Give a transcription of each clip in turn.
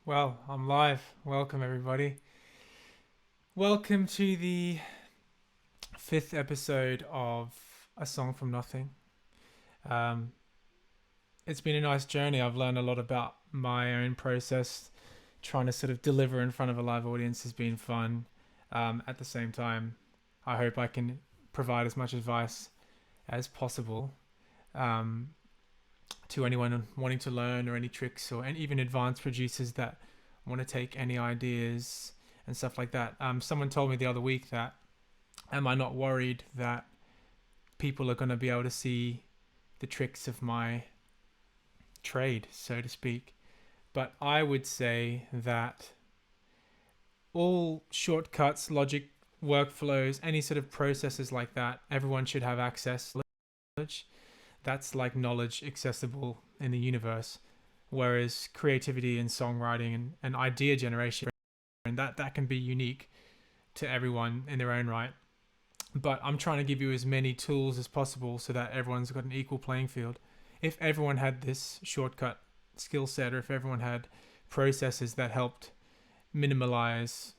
Well, I'm live. Welcome, everybody. Welcome to the fifth episode of A Song from Nothing. Um, it's been a nice journey. I've learned a lot about my own process. Trying to sort of deliver in front of a live audience has been fun. At the same time, I hope I can provide as much advice as possible um, to anyone wanting to learn, or any tricks, and even advanced producers that want to take any ideas and stuff like that. Someone told me the other week that, am I not worried that people are going to be able to see the tricks of my trade, so to speak? But I would say that all shortcuts, logic, workflows, any sort of processes like that, everyone should have access to knowledge. That's like knowledge accessible in the universe. Whereas creativity and songwriting and idea generation, and that can be unique to everyone in their own right. But I'm trying to give you as many tools as possible so that everyone's got an equal playing field. If everyone had this shortcut skill set, or if everyone had processes that helped minimalize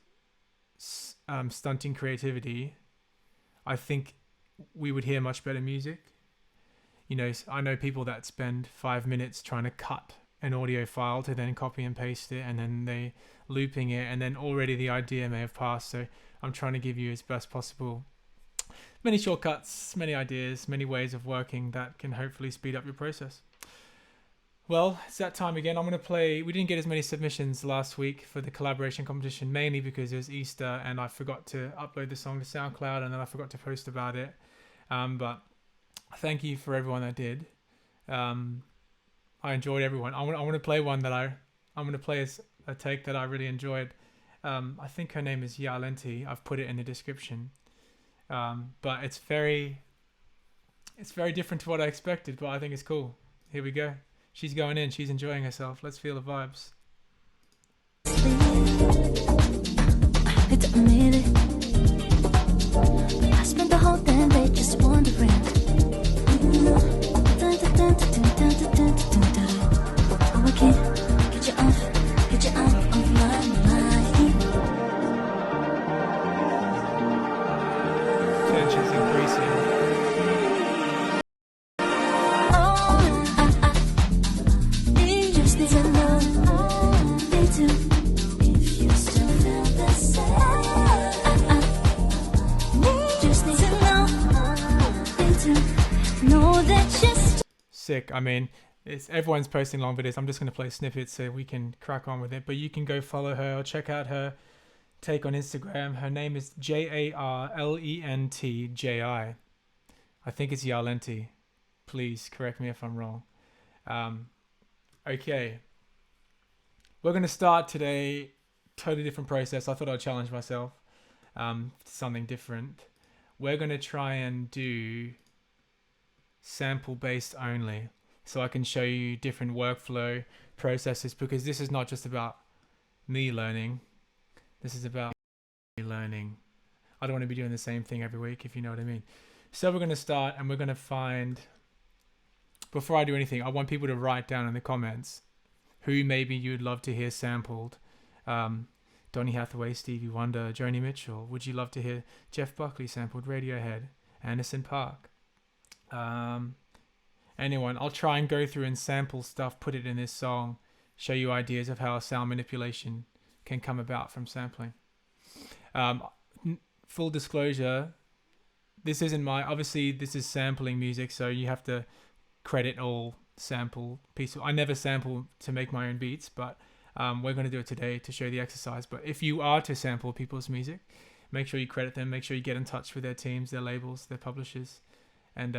stunting creativity, I think we would hear much better music. You know, I know people that spend 5 minutes trying to cut an audio file to then copy and paste it, and then they looping it, and then already the idea may have passed. So I'm trying to give you as best possible many shortcuts, many ideas, many ways of working that can hopefully speed up your process. Well, it's that time again. I'm going to play. We didn't get as many submissions last week for the collaboration competition, mainly because it was Easter and I forgot to upload the song to Soundcloud, and then I forgot to post about it. But thank you for everyone that did. I enjoyed everyone. I want to play one that I'm going to play as a take that I really enjoyed. I think her name is Yalenti. I've put it in the description. But it's very different to what I expected, but I think it's cool. Here we go. She's going in. She's enjoying herself. Let's feel the vibes. It's a minute. I spent the whole damn day just wondering. Oh, I can't get you out of my mind. Tension's increasing. Sick. I mean, everyone's posting long videos. I'm just going to play snippets so we can crack on with it. But you can go follow her or check out her take on Instagram. Her name is JARLENTJI. I think it's Yarlenti. Please correct me if I'm wrong. Okay. We're going to start today. Totally different process. I thought I'd challenge myself to something different. We're going to try and do sample based only, so I can show you different workflow processes, because this is not just about me learning, this is about learning. I don't want to be doing the same thing every week, if you know what I mean. So we're going to start, and we're going to find, before I do anything, I want people to write down in the comments who maybe you'd love to hear sampled. Donny Hathaway, Stevie Wonder, Joni Mitchell. Would you love to hear Jeff Buckley sampled? Radiohead, Anderson .Paak. Anyone. I'll try and go through and sample stuff, put it in this song, show you ideas of how sound manipulation can come about from sampling. Full disclosure, this isn't obviously this is sampling music, so you have to credit all sample pieces. I never sample to make my own beats, but we're going to do it today to show the exercise. But if you are to sample people's music, make sure you credit them, make sure you get in touch with their teams, their labels, their publishers, and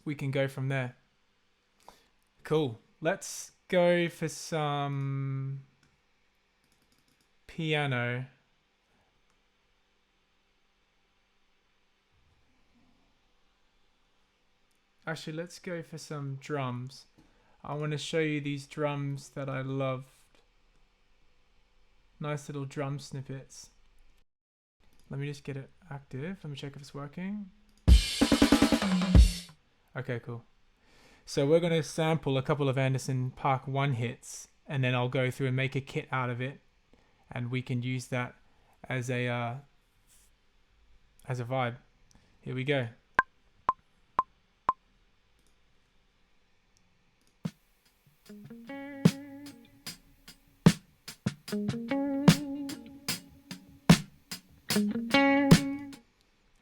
we can go from there. Cool. Let's go for some piano. Actually, let's go for some drums. I want to show you these drums that I loved. Nice little drum snippets. Let me just get it active. Let me check if it's working. Okay, cool. So we're going to sample a couple of Anderson .Paak 1 hits and then I'll go through and make a kit out of it, and we can use that as a vibe. Here we go.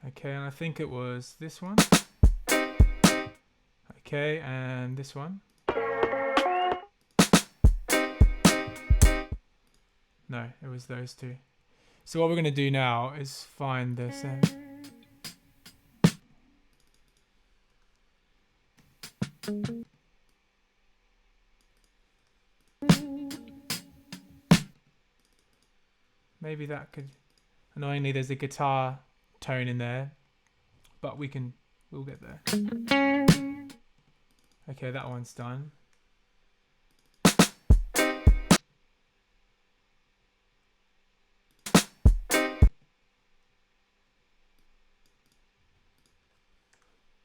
Okay, and I think it was this one. Okay, and this one. No, it was those two. So what we're going to do now is find this. Maybe that could... Annoyingly, there's a guitar tone in there, but we'll get there. Okay, that one's done.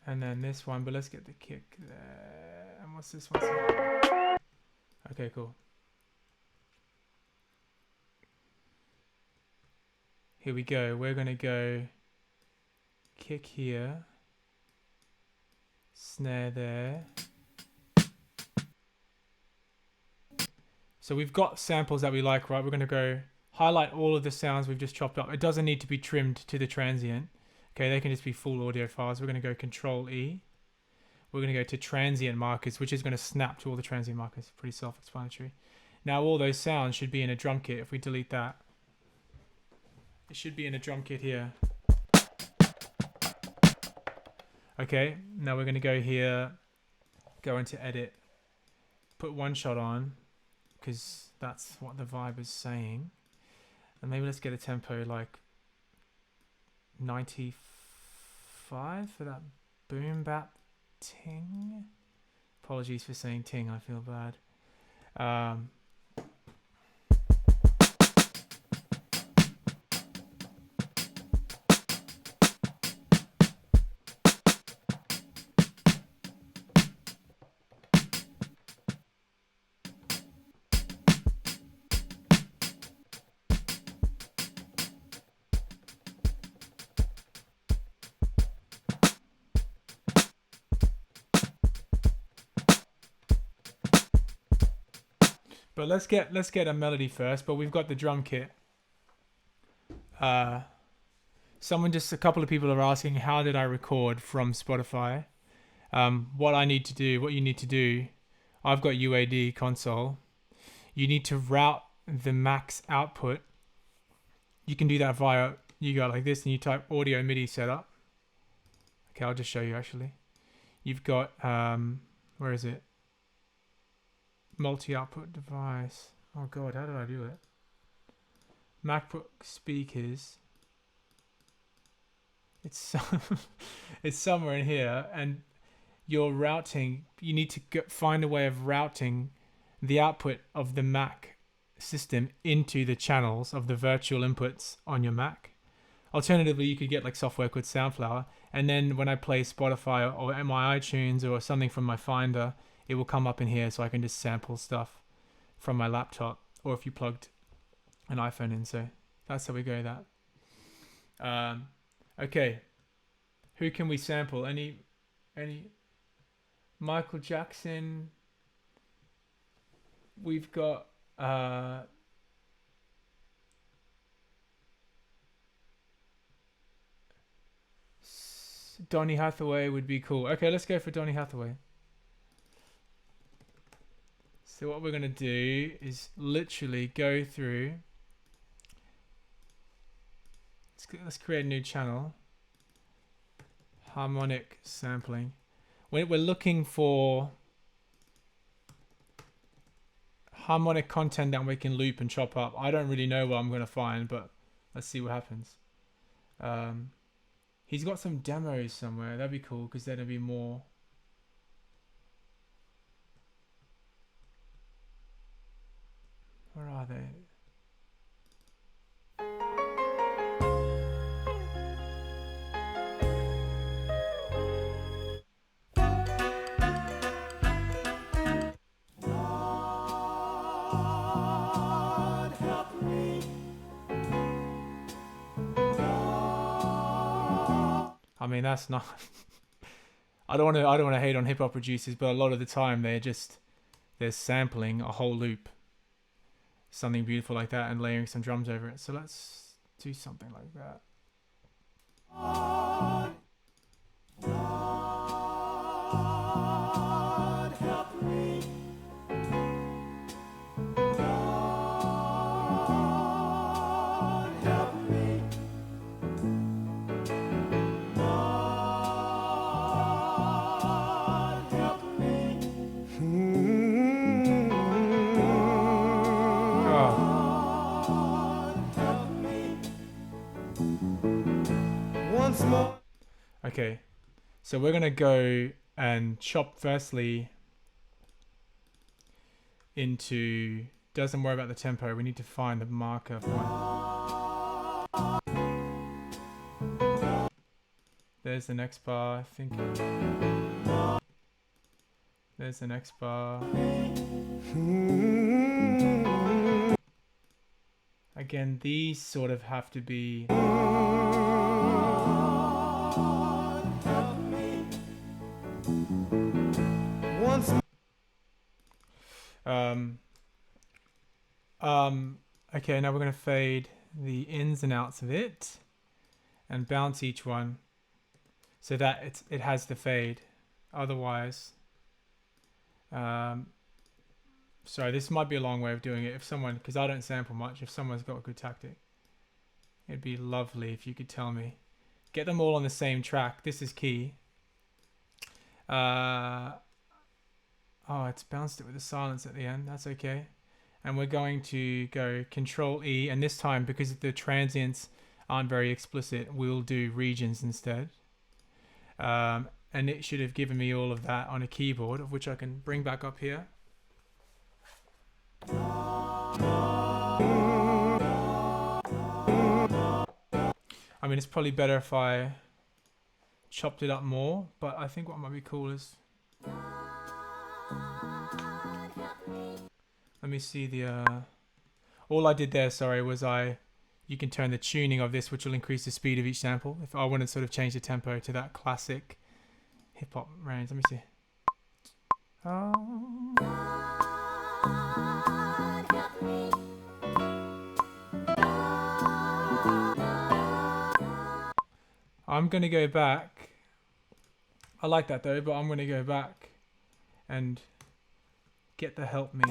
And then this one, but let's get the kick there. And what's this one? Okay, cool. Here we go. We're going to go kick here, snare there. So we've got samples that we like, right? We're going to go highlight all of the sounds we've just chopped up. It doesn't need to be trimmed to the transient. Okay, they can just be full audio files. We're going to go Control E. We're going to go to transient markers, which is going to snap to all the transient markers. Pretty self-explanatory. Now all those sounds should be in a drum kit. If we delete that, it should be in a drum kit here. Okay, now we're going to go here, go into edit, put one shot on, because that's what the vibe is saying. And maybe let's get a tempo like 95 for that boom bap ting. Apologies for saying ting, I feel bad. But let's get a melody first. But we've got the drum kit. A couple of people are asking, how did I record from Spotify? What you need to do, I've got UAD console. You need to route the max output. You can do that via, you go like this and you type audio MIDI setup. Okay, I'll just show you actually. You've got, where is it? Multi-output device. Oh god, how did I do it? MacBook speakers. It's it's somewhere in here, and your routing. You need to find a way of routing the output of the Mac system into the channels of the virtual inputs on your Mac. Alternatively, you could get like software called Soundcloud, and then when I play Spotify or my iTunes or something from my Finder, it will come up in here, so I can just sample stuff from my laptop, or if you plugged an iPhone in. So that's how we go that. Okay, who can we sample? Any Michael Jackson? We've got Donny Hathaway would be cool. Okay, let's go for Donny Hathaway. So what we're going to do is literally go through. Let's create a new channel. Harmonic sampling. We're looking for harmonic content that we can loop and chop up. I don't really know what I'm going to find, but let's see what happens. He's got some demos somewhere. That'd be cool, because there'd be more. Where are they? mean, that's not. I don't want to hate on hip hop producers, but a lot of the time they're sampling a whole loop, something beautiful like that, and layering some drums over it. So let's do something like that. Lord, help me. Lord, help me. Lord, help me. Oh. Lord, help me. Once more. Okay, so we're gonna go and chop firstly into. Doesn't worry about the tempo. We need to find the marker point. There's the next bar, I think. There's the next bar. Again, these sort of have to be. Okay, now we're going to fade the ins and outs of it and bounce each one so that it has the fade. Otherwise, sorry, this might be a long way of doing it. If someone, because I don't sample much, if someone's got a good tactic, it'd be lovely if you could tell me. Get them all on the same track. This is key. Oh, it's bounced it with a silence at the end. That's okay. And we're going to go Control E, and this time, because the transients aren't very explicit, we'll do regions instead. And it should have given me all of that on a keyboard, of which I can bring back up here. I mean, it's probably better if I chopped it up more, but I think what might be cool is... Let me see the... all I did there, sorry, was you can turn the tuning of this, which will increase the speed of each sample. If I want to sort of change the tempo to that classic hip-hop range. Let me see. I'm going to go back. I like that though, but I'm going to go back and get the help me's.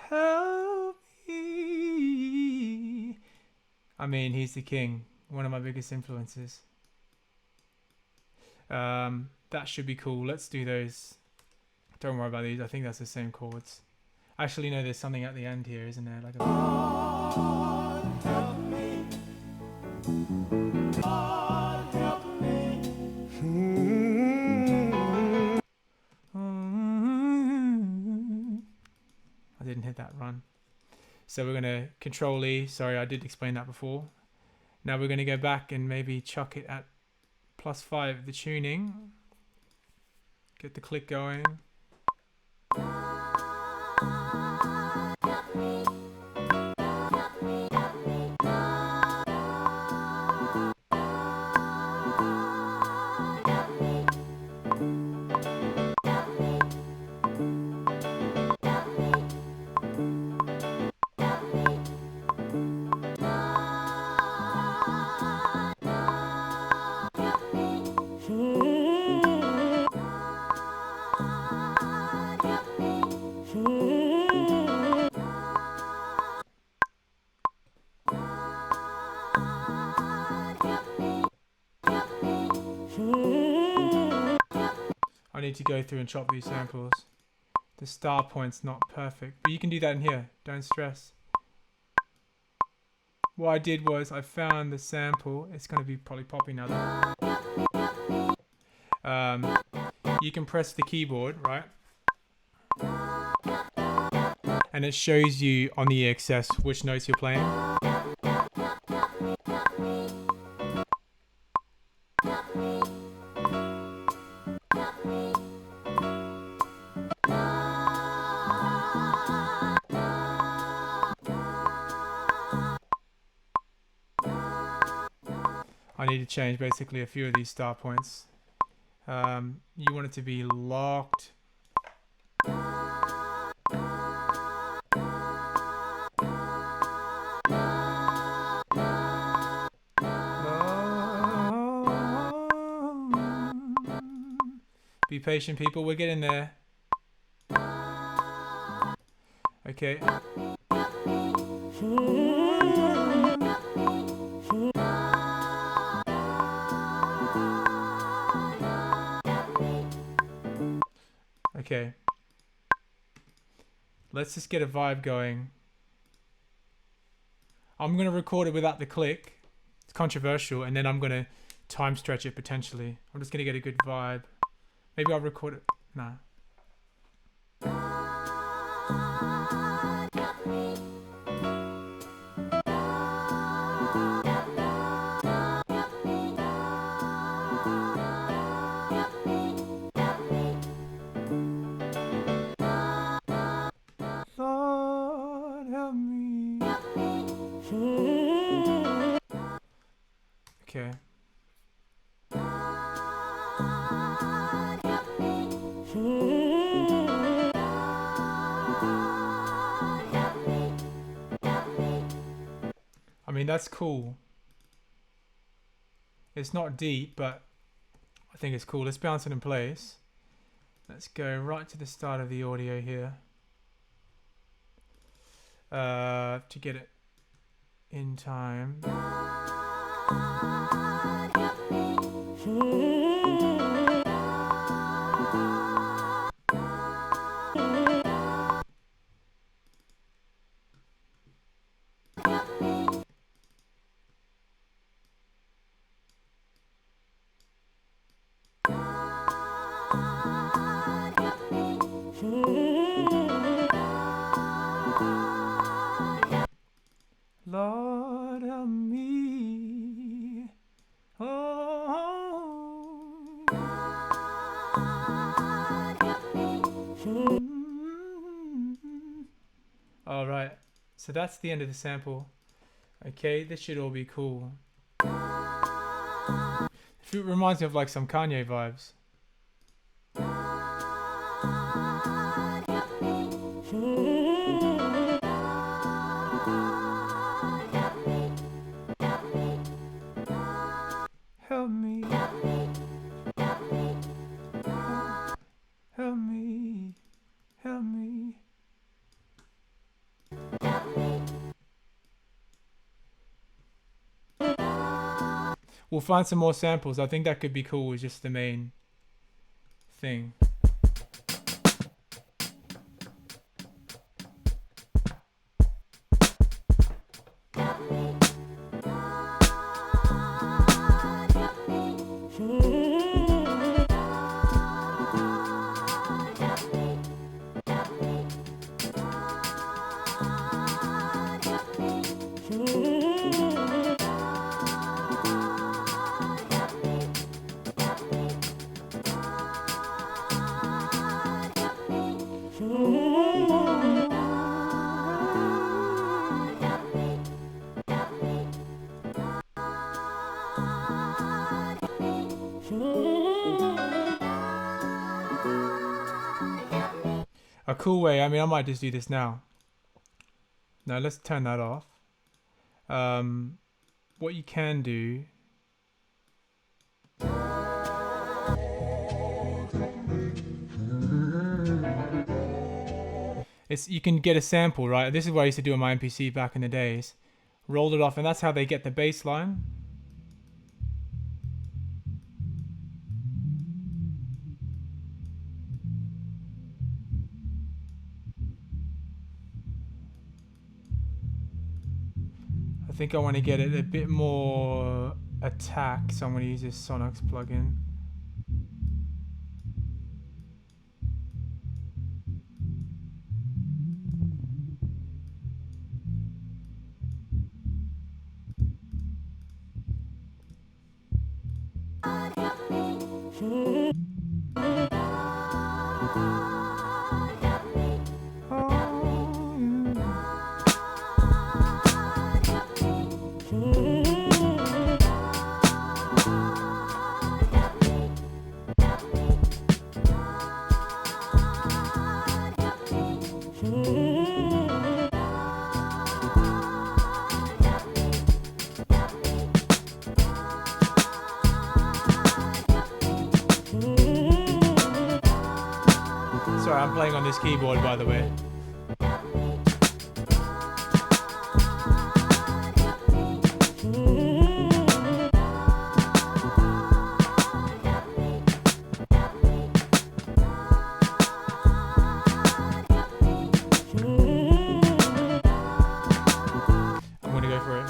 Help me. I mean, he's the king. One of my biggest influences. That should be cool. Let's do those. Don't worry about these. I think that's the same chords. Actually, no, there's something at the end here, isn't there? Like a... Lord, help me. Lord, help me. I didn't hit that run. So we're going to Control E. Sorry, I did explain that before. Now we're going to go back and maybe chuck it at +5, the tuning. Get the click going. I need to go through and chop these samples. The star point's not perfect, but you can do that in here. Don't stress. What I did was I found the sample. It's going to be probably poppy now though. You can press the keyboard, right? And it shows you on the EXS which notes you're playing. I need to change basically a few of these start points. You want it to be locked. Be patient, people. We're getting there. Okay. Okay. Let's just get a vibe going. I'm going to record it without the click. It's controversial. And then I'm going to time stretch it potentially. I'm just going to get a good vibe. Maybe I'll record it. Nah. Lord help me. Okay. I mean, that's cool. It's not deep, but I think it's cool. Let's bounce it in place. Let's go right to the start of the audio here. To get it in time. Lord help me. Oh. All right. So that's the end of the sample. Okay, this should all be cool. It reminds me of like some Kanye vibes. Help me. Help me. Help me. We'll find some more samples. I think that could be cool with just the main thing. A cool way, I mean, I might just do this now. Now let's turn that off. What you can do is you can get a sample, right? This is what I used to do on my MPC back in the days. Roll it off, and that's how they get the bass line. I think I want to get it a bit more attack, so I'm going to use this Sonox plugin. on this keyboard, by the way. I'm gonna go for it.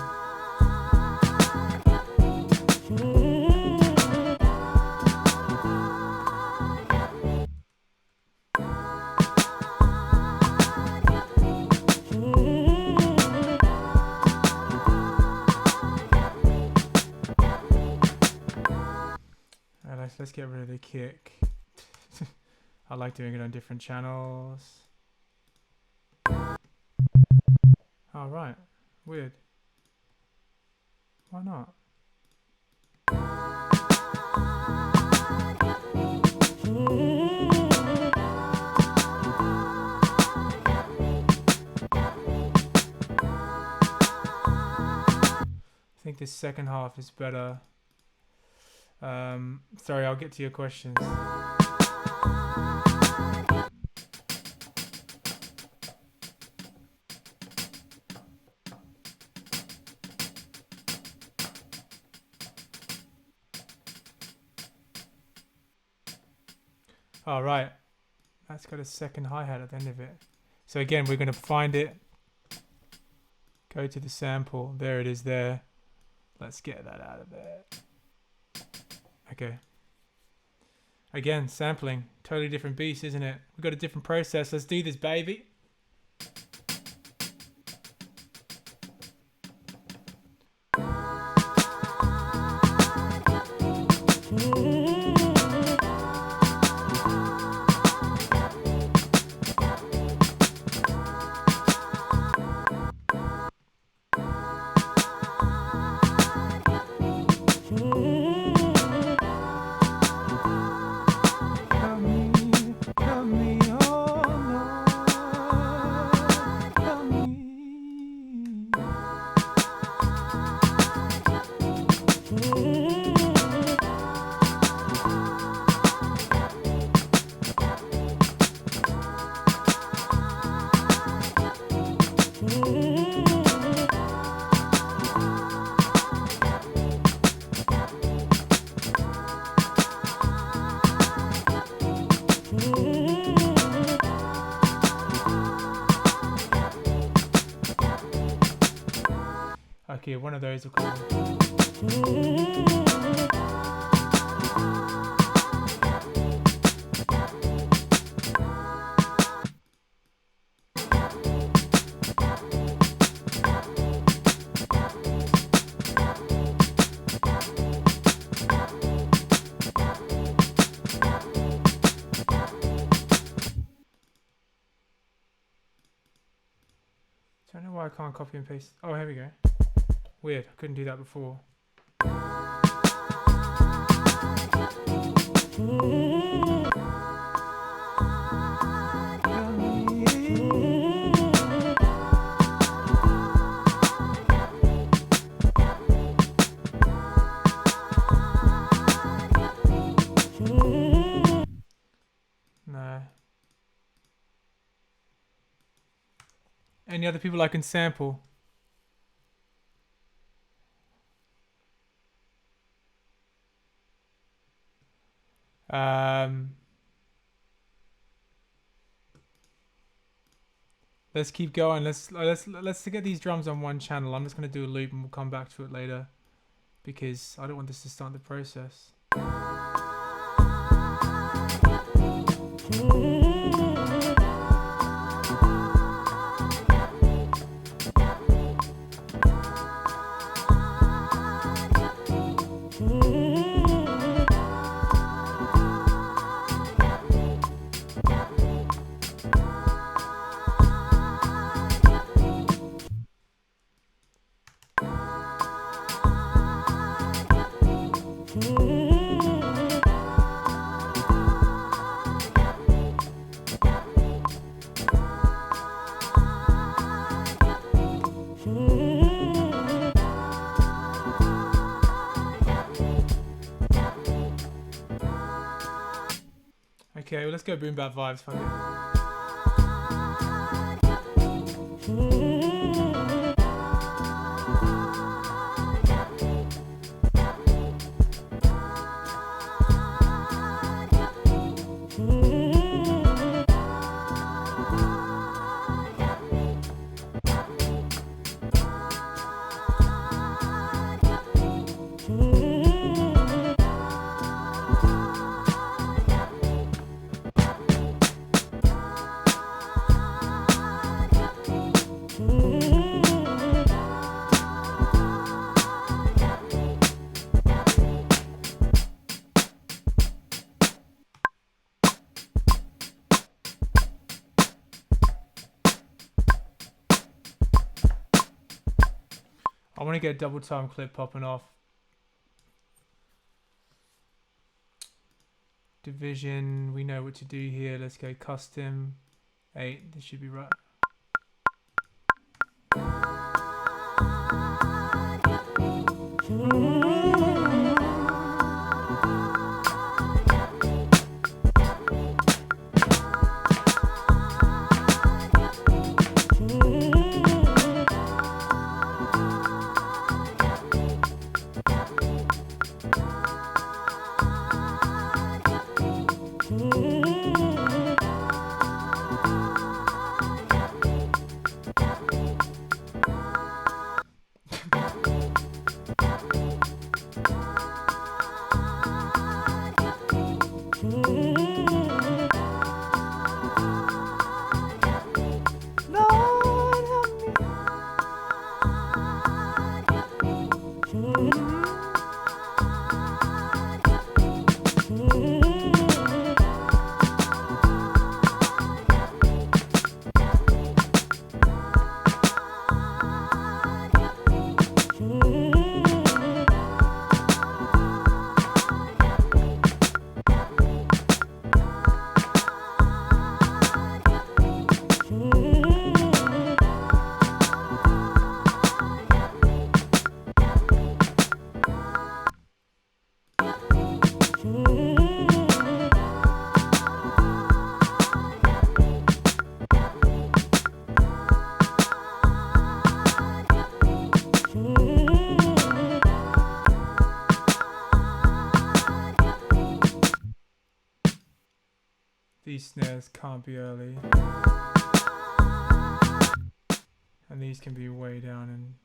Alright, let's get rid of the kick. I like doing it on different channels. Alright, weird. Why not? I think this second half is better. Sorry, I'll get to your questions. All right, that's got a second hi-hat at the end of it. So again, we're going to find it. Go to the sample. There it is there. Let's get that out of there. Okay. Again, sampling. Totally different beast, isn't it? We've got a different process. Let's do this, baby. Okay, one of those will come. I don't know why I can't copy and paste. Oh, here we go. Weird, I couldn't do that before. No. Any other people I can sample? Let's keep going. Let's get these drums on one channel. I'm just gonna do a loop and we'll come back to it later because I don't want this to start the process. Okay, well, let's go boom bap vibes. Fuck it. I want to get a double time clip popping off. Division, we know what to do here. Let's go custom 8. This should be right. These snares can't be early. And these can be way down and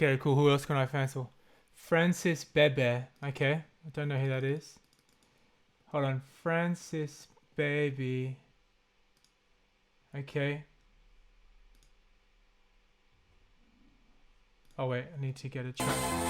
okay, cool. Who else can I cancel? Francis Bebe. Okay, I don't know who that is. Hold on, Francis Baby. Okay. Oh wait, I need to get a track.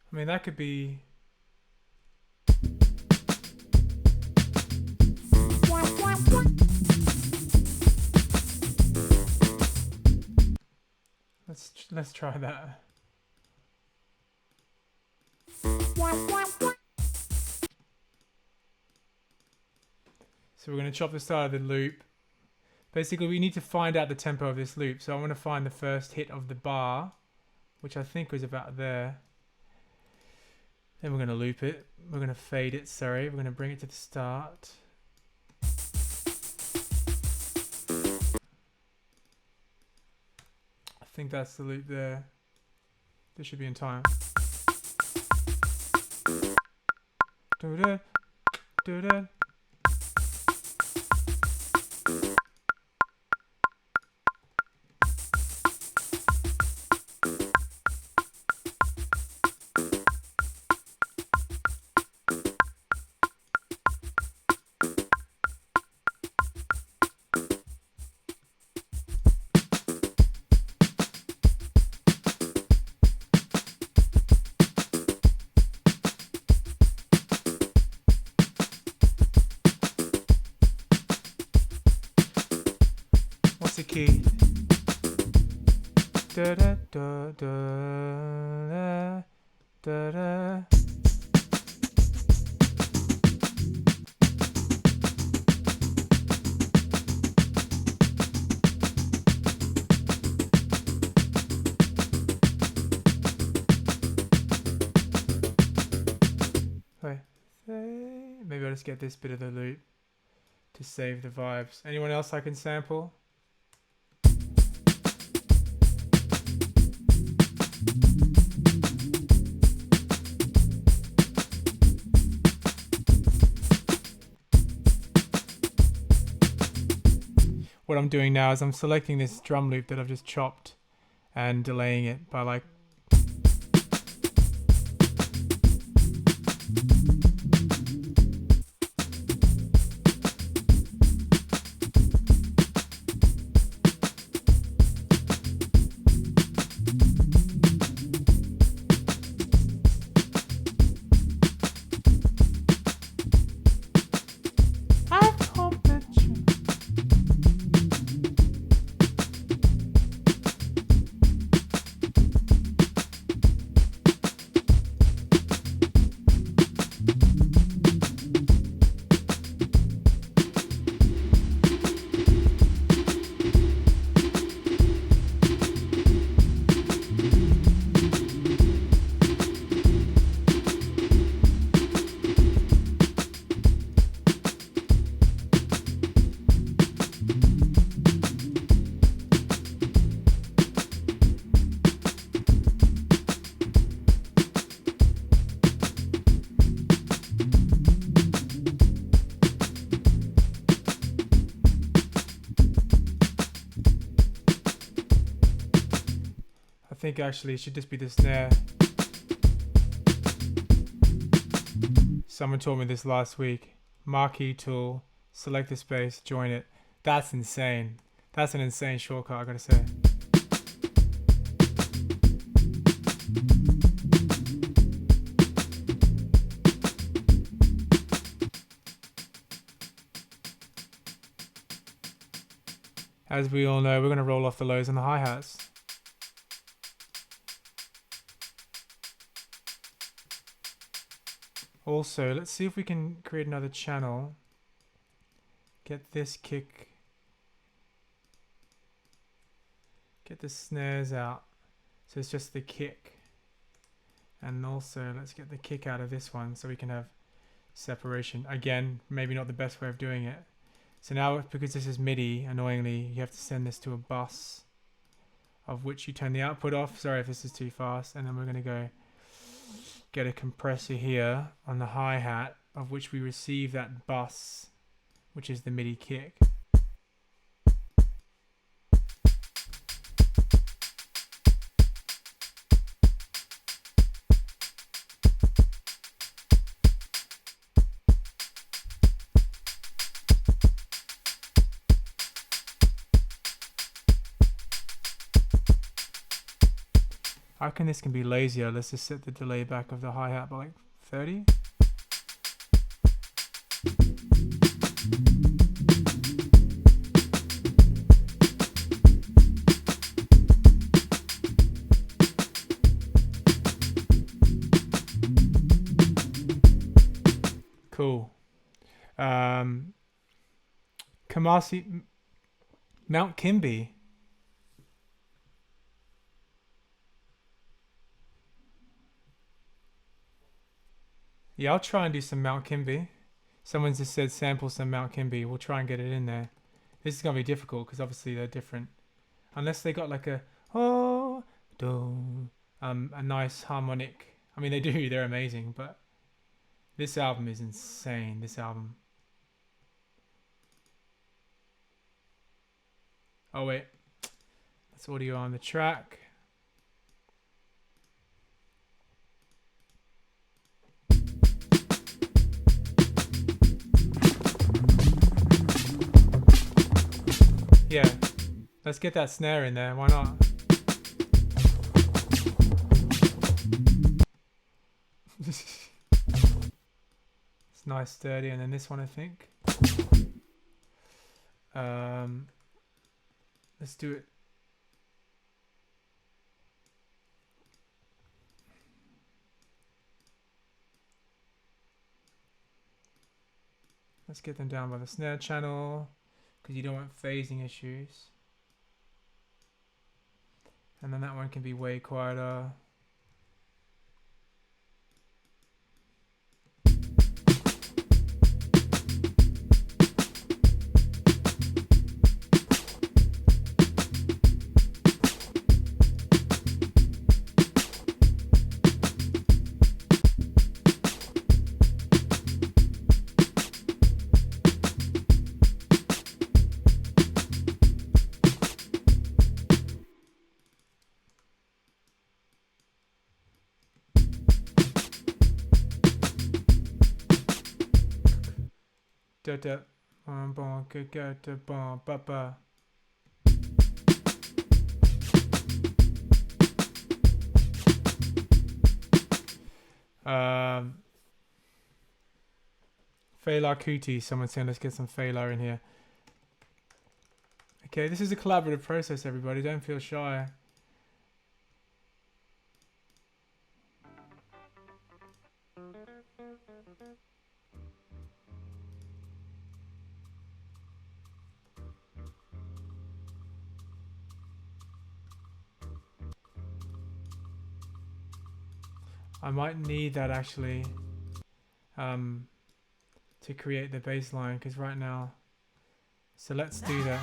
I mean, that could be... Let's try that. So we're going to chop the start of the loop. Basically, we need to find out the tempo of this loop. So I want to find the first hit of the bar which I think was about there. Then we're going to loop it. We're going to fade it, sorry. We're going to bring it to the start. I think that's the loop there. This should be in time. Do-da, do-da. What's the key? Da da da da da da. Wait, maybe I'll just get this bit of the loop to save the vibes. Anyone else I can sample? What I'm doing now is I'm selecting this drum loop that I've just chopped and delaying it by like I think actually it should just be the snare. Someone told me this last week. Marquee tool, select the space, join it. That's insane. That's an insane shortcut, I gotta say. As we all know, we're gonna roll off the lows and the hi-hats. Also, let's see if we can create another channel. Get this kick. Get the snares out. So it's just the kick. And also, let's get the kick out of this one so we can have separation. Again, maybe not the best way of doing it. So now, because this is MIDI, annoyingly, you have to send this to a bus, of which you turn the output off. Sorry if this is too fast. And then we're going to go get a compressor here on the hi-hat, of which we receive that bus, which is the MIDI kick. I reckon this can be lazier. Let's just set the delay back of the hi-hat by like 30. Cool. Kamasi, Mount Kimby. Yeah, I'll try and do some Mount Kimby. Someone just said sample some Mount Kimby. We'll try and get it in there. This is gonna be difficult because obviously they're different. Unless they got like a oh do a nice harmonic. I mean they do. They're amazing. But this album is insane. This album. Oh wait, that's audio on the track. Yeah, let's get that snare in there. Why not? It's nice, sturdy, and then this one I think. Let's do it. Let's get them down by the snare channel because you don't want phasing issues. And then that one can be way quieter. Da da bum bum ga ga da bum ba ba. Fela Kuti, someone saying let's get some Fela in here. Okay, this is a collaborative process, everybody. Don't feel shy. I might need that actually to create the bass line because right now, so let's do that.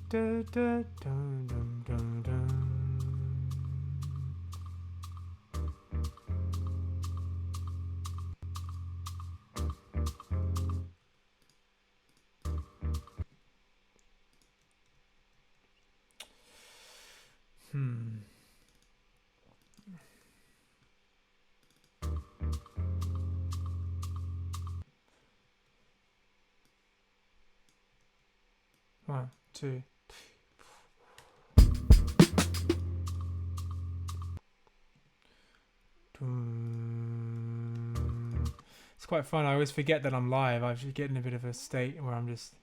Da, da, dun, dun, dun, dun. One, two. It's quite fun. I always forget that I'm live. I should get in a bit of a state where I'm just.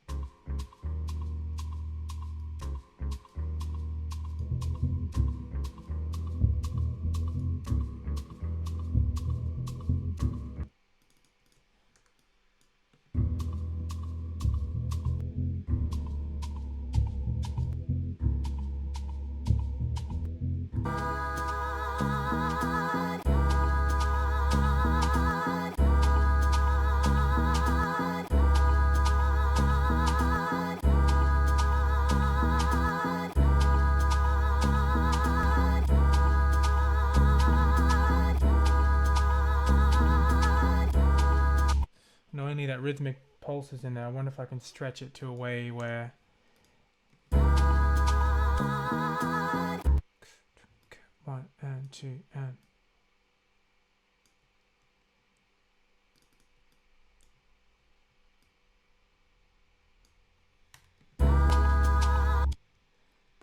No, only that rhythmic pulses in there. I wonder if I can stretch it to a way where. One and two and.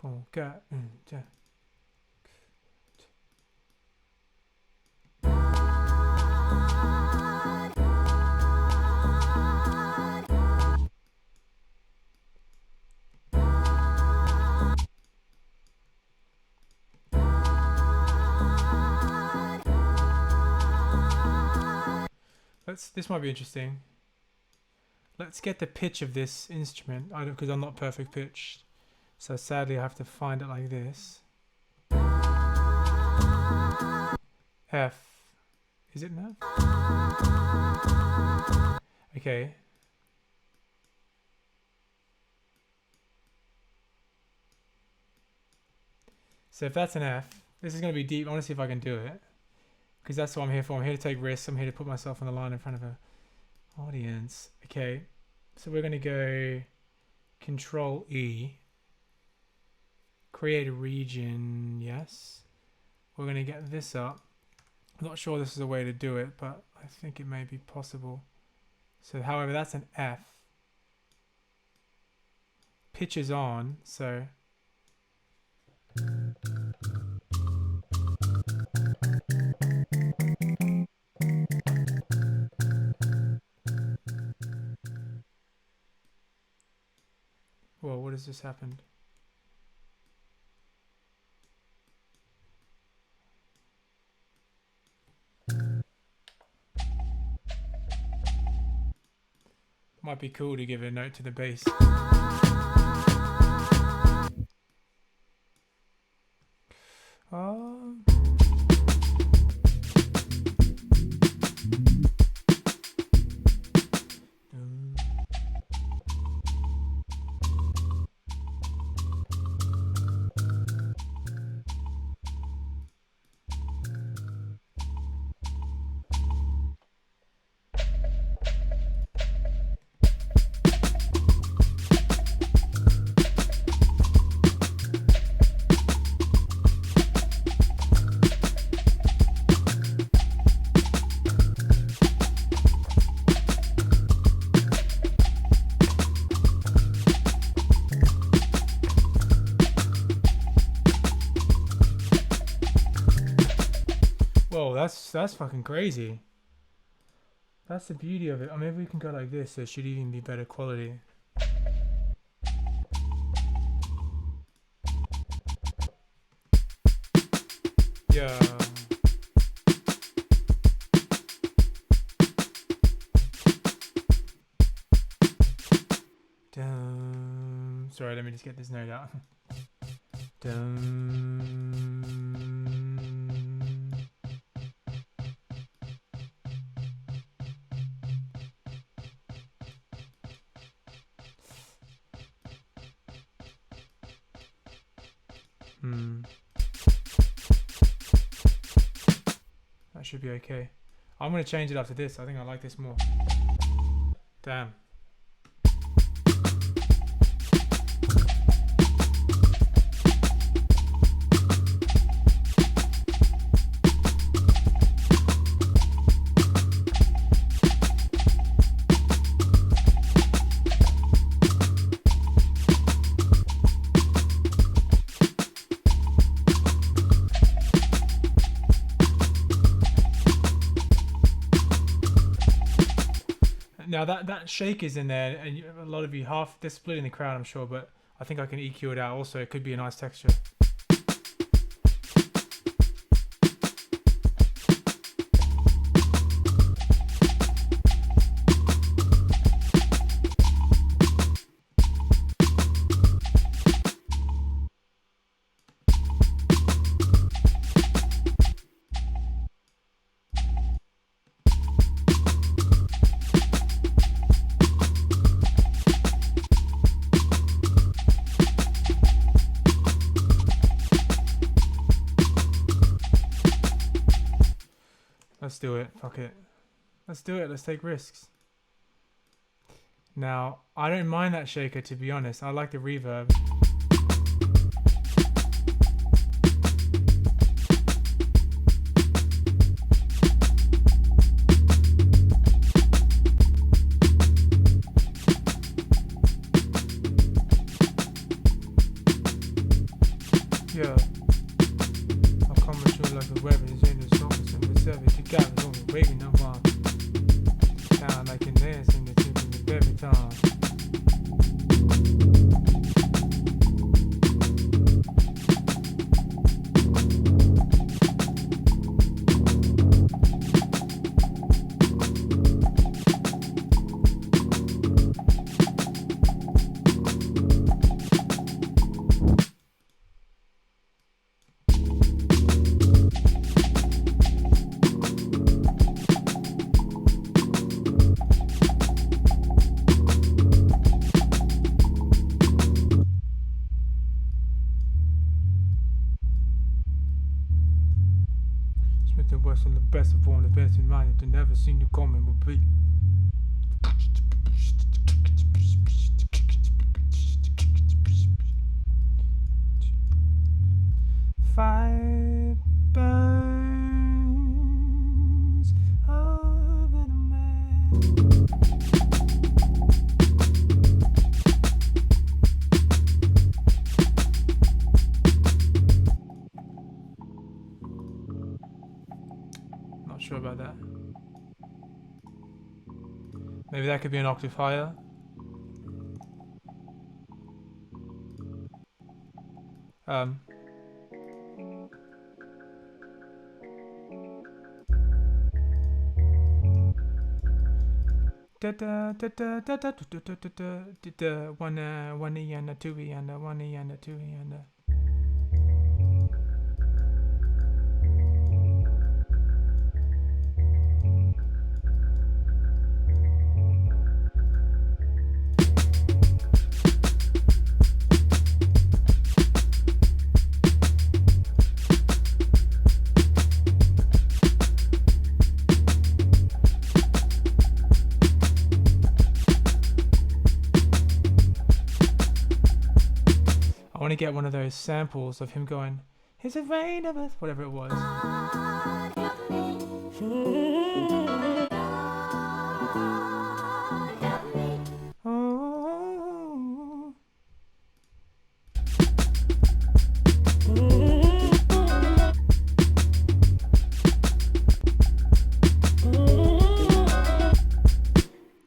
Boom, ga, ja. This might be interesting. let's get the pitch of this instrument. I don't, because I'm not perfect pitched. So sadly I have to find it like this. F. Is it now? Okay. So if that's an F, this is going to be deep. I want to see if I can do it. Because that's what I'm here for. I'm here to take risks. I'm here to put myself on the line in front of an audience. Okay. So we're going to go Control E. Create a region. Yes. We're going to get this up. I'm not sure this is a way to do it, but I think it may be possible. So however, that's an F. Pitch is on, so... Whoa, what has just happened? Might be cool to give a note to the bass. Whoa, that's fucking crazy. That's the beauty of it. I mean, maybe we can go like this, so it should even be better quality. Yeah. Dum. Sorry, let me just get this note out. Dum. That should be okay. I'm going to change it after this. I think I like this more. Damn. Now that shake is in there, and a lot of you they're splitting the crowd, I'm sure, but I think I can EQ it out also. It could be a nice texture. Let's do it. Fuck it. Let's do it. Let's take risks. Now, I don't mind that shaker, to be honest. I like the reverb. Yeah. I'll come with you like a weapon. It's in the songs and reserve to God. It's only waving no more. Sound like an dance in the tip of the every time. something never seen to coming would be. Fire burns over the man. Not sure about that. Maybe that could be an octave higher. One E and a two E and a one E and a two E and a. I want to get one of those samples of him going, "Here's a rain of us," whatever it was. Oh.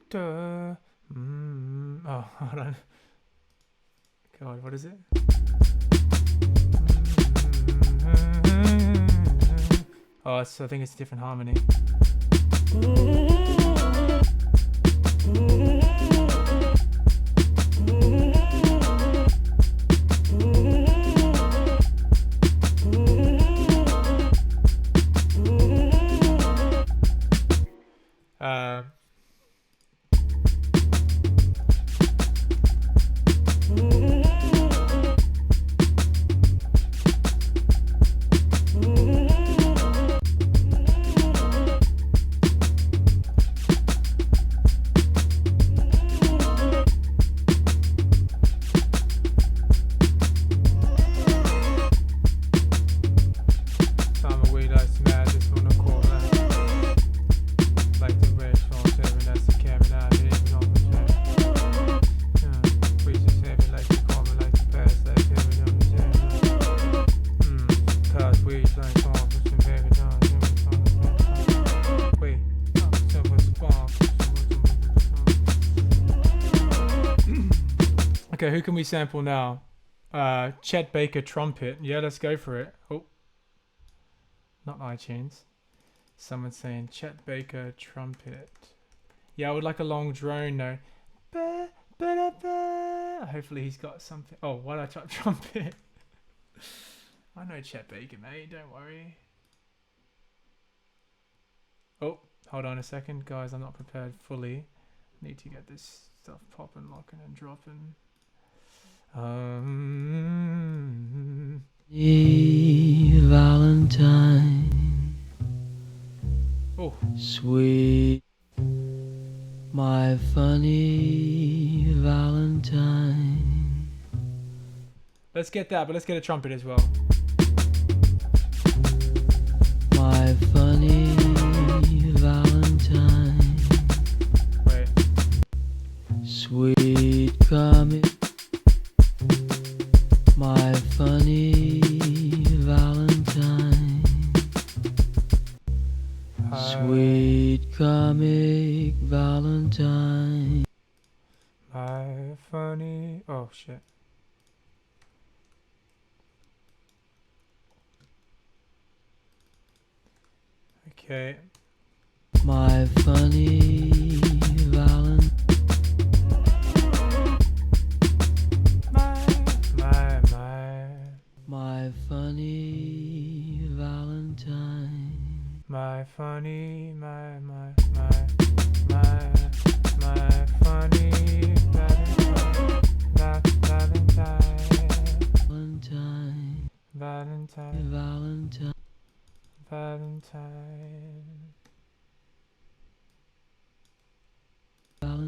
Duh. Oh, hold on. God, what is it? Oh, I think it's a different harmony. Okay, who can we sample now? Chet Baker trumpet. Yeah, let's go for it. Oh, not iTunes. Someone's saying Chet Baker trumpet. Yeah, I would like a long drone though. Hopefully he's got something. Oh, why did I type trumpet? I know Chet Baker, mate. Don't worry. Oh, hold on a second, guys. I'm not prepared fully. Need to get this stuff popping, locking, and dropping. Valentine, Oh, sweet, my funny Valentine. let's get that, but let's get a trumpet as well. My funny Valentine, Wait. sweet comic. My funny Valentine, sweet comic Valentine. My funny. Oh shit. Okay. My funny Valentine. My funny Valentine. My funny, my funny Valentine. Valentine. Valentine.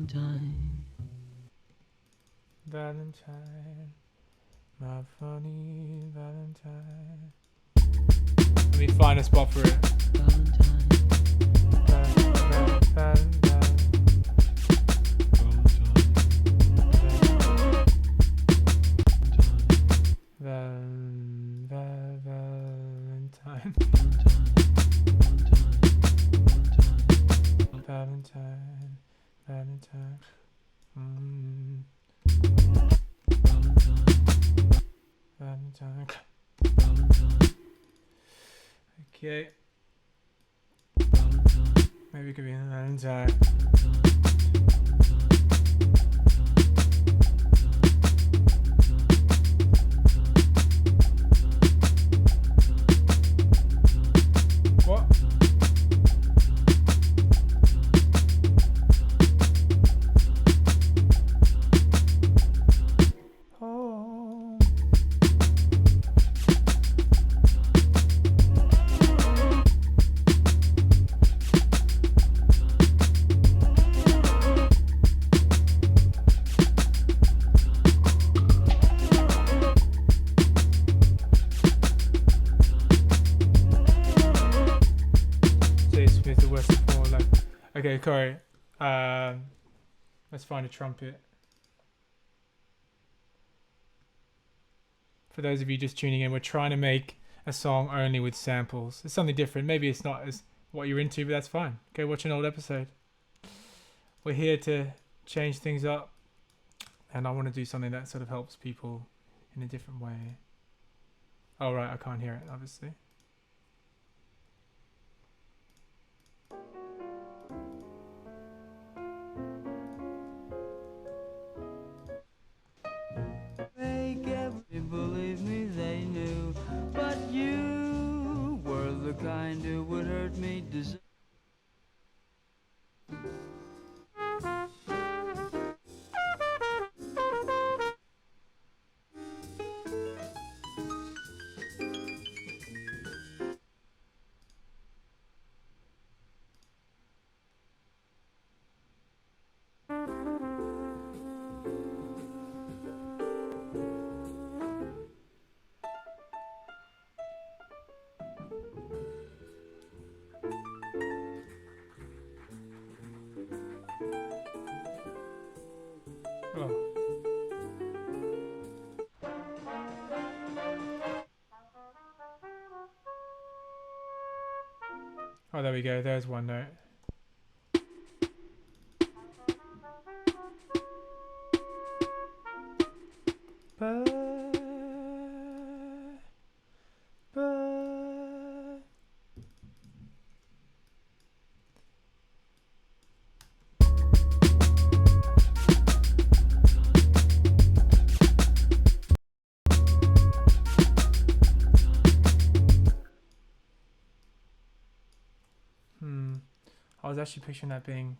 Valentine. Valentine, my funny Valentine. Let me find a spot for it. Valentine. Valentine. Valentine, Valentine. Valentine. Okay. Maybe it could be Valentine. What? Oh. Smith, the West of Paul, like. Okay, Corey. Let's find a trumpet. For those of you just tuning in, we're trying to make a song only with samples. It's something different. Maybe it's not as what you're into, but that's fine. Go watch an old episode. We're here to change things up, and I want to do something that sort of helps people in a different way. Oh, right, I can't hear it, obviously. Believe me, they knew, but you were the kind who would hurt me. Oh. Oh, there we go. There's one note. I was actually picturing that being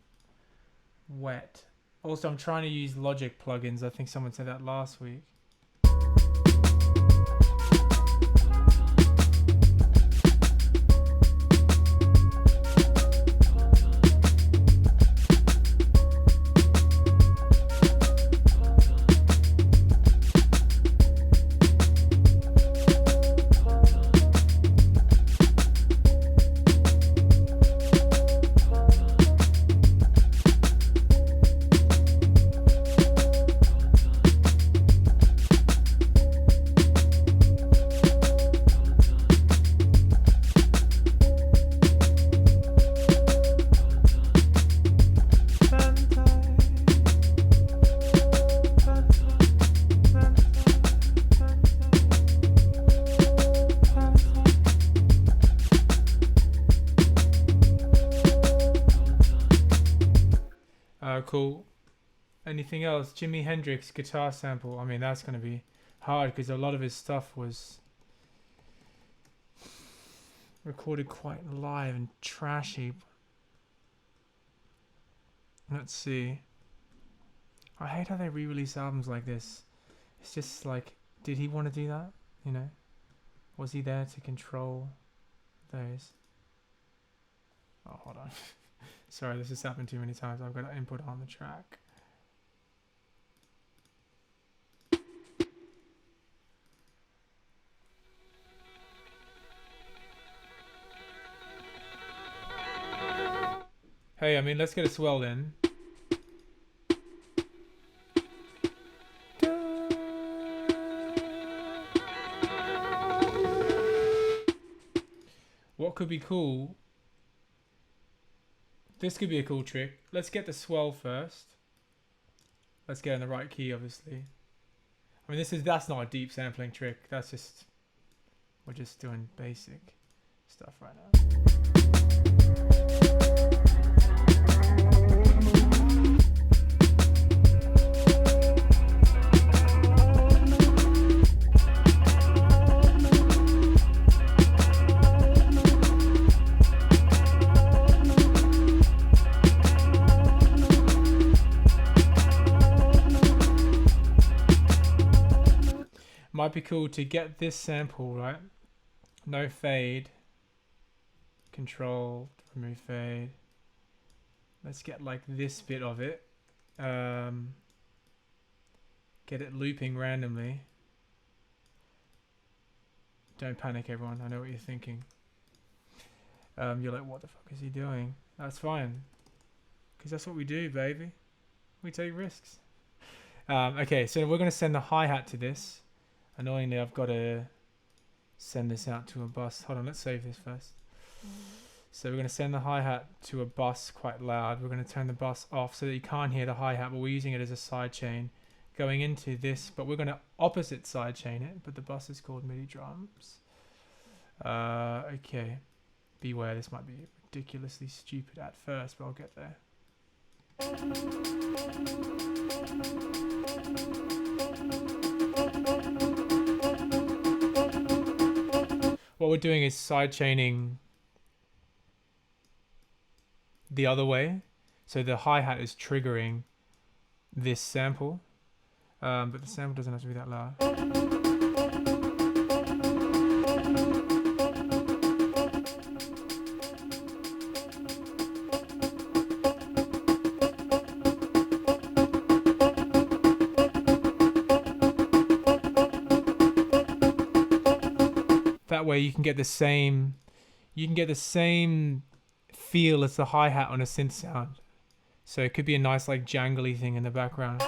wet. Also, I'm trying to use Logic plugins. I think someone said that last week. Cool. Anything else? Jimi Hendrix guitar sample. I mean, that's going to be hard because a lot of his stuff was recorded quite live and trashy. Let's see. I hate how they re-release albums like this. It's just like, did he want to do that? You know? Was he there to control those? Oh, hold on. Sorry, this has happened too many times. I've got to input on the track. Hey, I mean, let's get a swell in. What could be cool? This could be a cool trick. Let's get the swell first. Let's get in the right key, obviously. I mean, that's not a deep sampling trick. That's just, we're just doing basic stuff right now. Might be cool to get this sample, right? No fade. Control, remove fade. Let's get like this bit of it. Get it looping randomly. Don't panic, everyone. I know what you're thinking. You're like, what the fuck is he doing? That's fine. Because that's what we do, baby. We take risks. Okay, so we're going to send the hi-hat to this. Annoyingly, I've got to send this out to a bus. Hold on, let's save this first. So we're going to send the hi-hat to a bus quite loud. We're going to turn the bus off so that you can't hear the hi-hat, but we're using it as a side chain going into this, but we're going to opposite side chain it, but the bus is called MIDI drums. Okay. Beware, this might be ridiculously stupid at first, but I'll get there. What we're doing is side chaining the other way. So the hi-hat is triggering this sample, but the sample doesn't have to be that loud. That way you can get the same feel as the hi-hat on a synth sound. So it could be a nice like jangly thing in the background.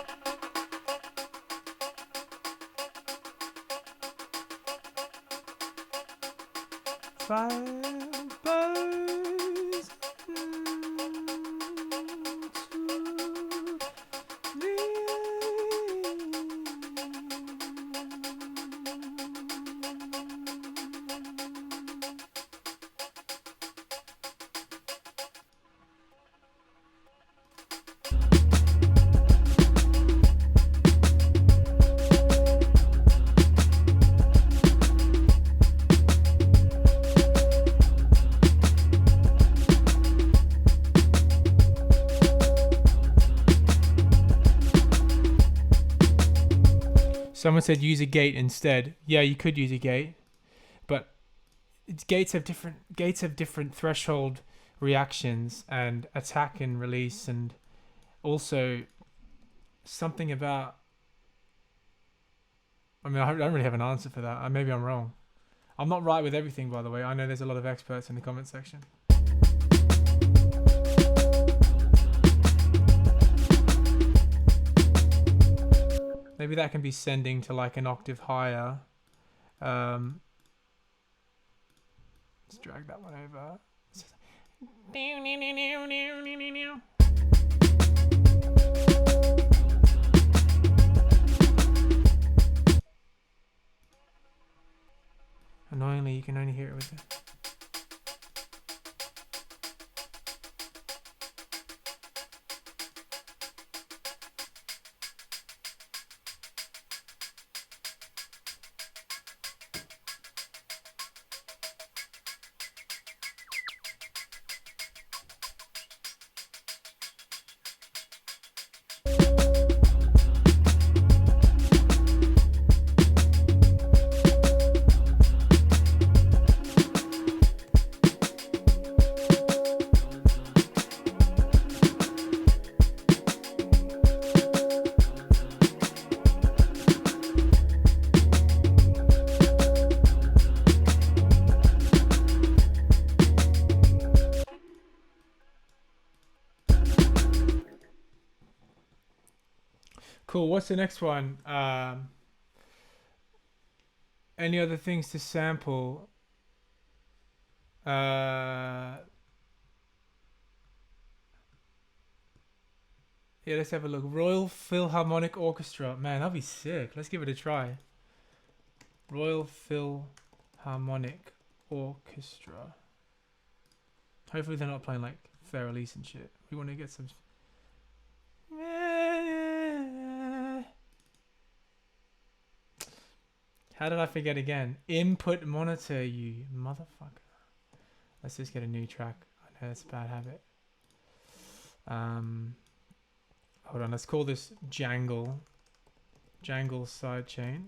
Someone said use a gate instead. Yeah, you could use a gate, but gates have different threshold reactions and attack and release, and also something about. I mean, I don't really have an answer for that. Maybe I'm wrong. I'm not right with everything, by the way. I know there's a lot of experts in the comment section. Maybe that can be sending to like an octave higher. Let's drag that one over. Annoyingly, you can only hear it with the... Cool. What's the next one? Any other things to sample? Yeah, let's have a look. Royal Philharmonic Orchestra. Man, that'd be sick. Let's give it a try. Royal Philharmonic Orchestra. Hopefully they're not playing like Fair Elise and shit. We want to get some... How did I forget again? Input monitor, you motherfucker. Let's just get a new track. I know it's a bad habit. Hold on, let's call this Jangle. Jangle sidechain.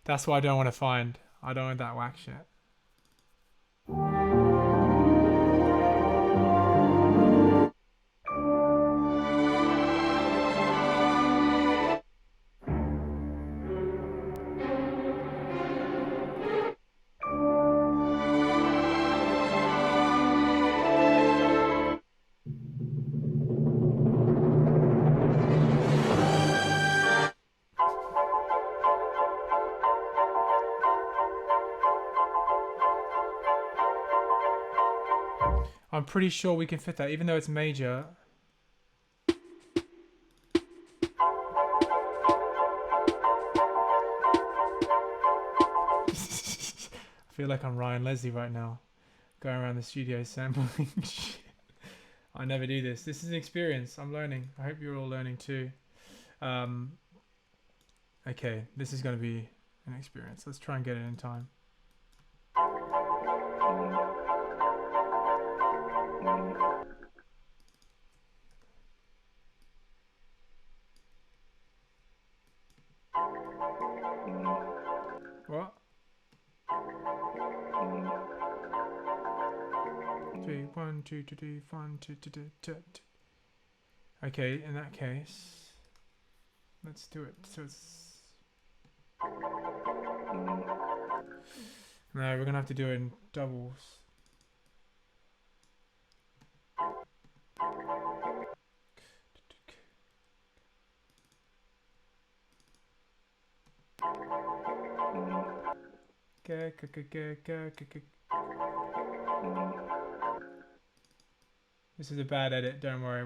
That's what I don't want to find. I don't want that whack shit. I'm pretty sure we can fit that, even though it's major. I feel like I'm Ryan Leslie right now, going around the studio sampling shit. I never do this. This is an experience. I'm learning. I hope you're all learning too. Okay, this is going to be an experience. Let's try and get it in time. What? 3, 1, 2, 2, 3, 1, 2, 2, 2, 2, 2. Okay, in that case, let's do it. So it's... No, we're gonna have to do it in doubles. This is a bad edit, don't worry.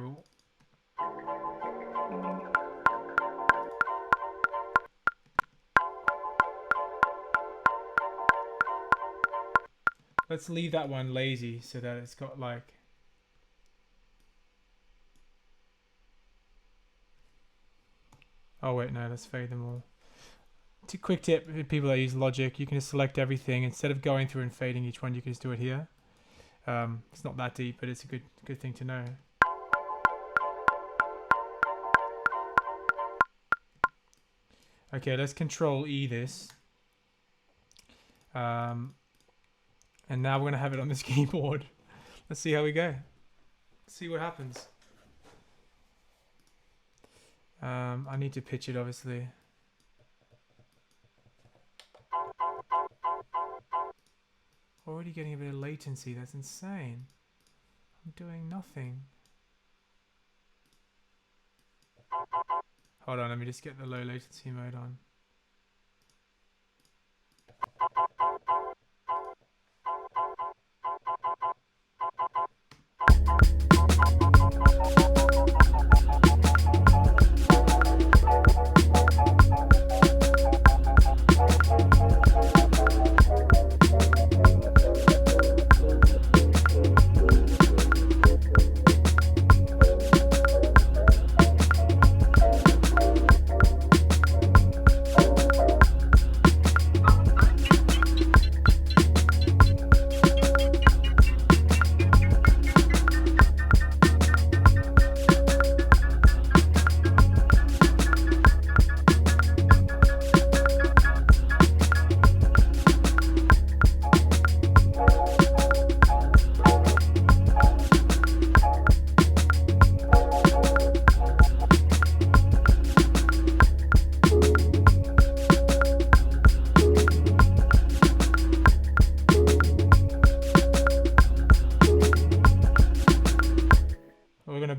Let's leave that one lazy so that it's got like... Oh wait, no, let's fade them all. Quick tip for people that use Logic, you can just select everything. Instead of going through and fading each one, you can just do it here. It's not that deep, but it's a good thing to know. Okay, let's Control E this. And now we're going to have it on this keyboard. Let's see how we go. See what happens. I need to pitch it, obviously. Already getting a bit of latency. That's insane. I'm doing nothing. Hold on, let me just get the low latency mode on.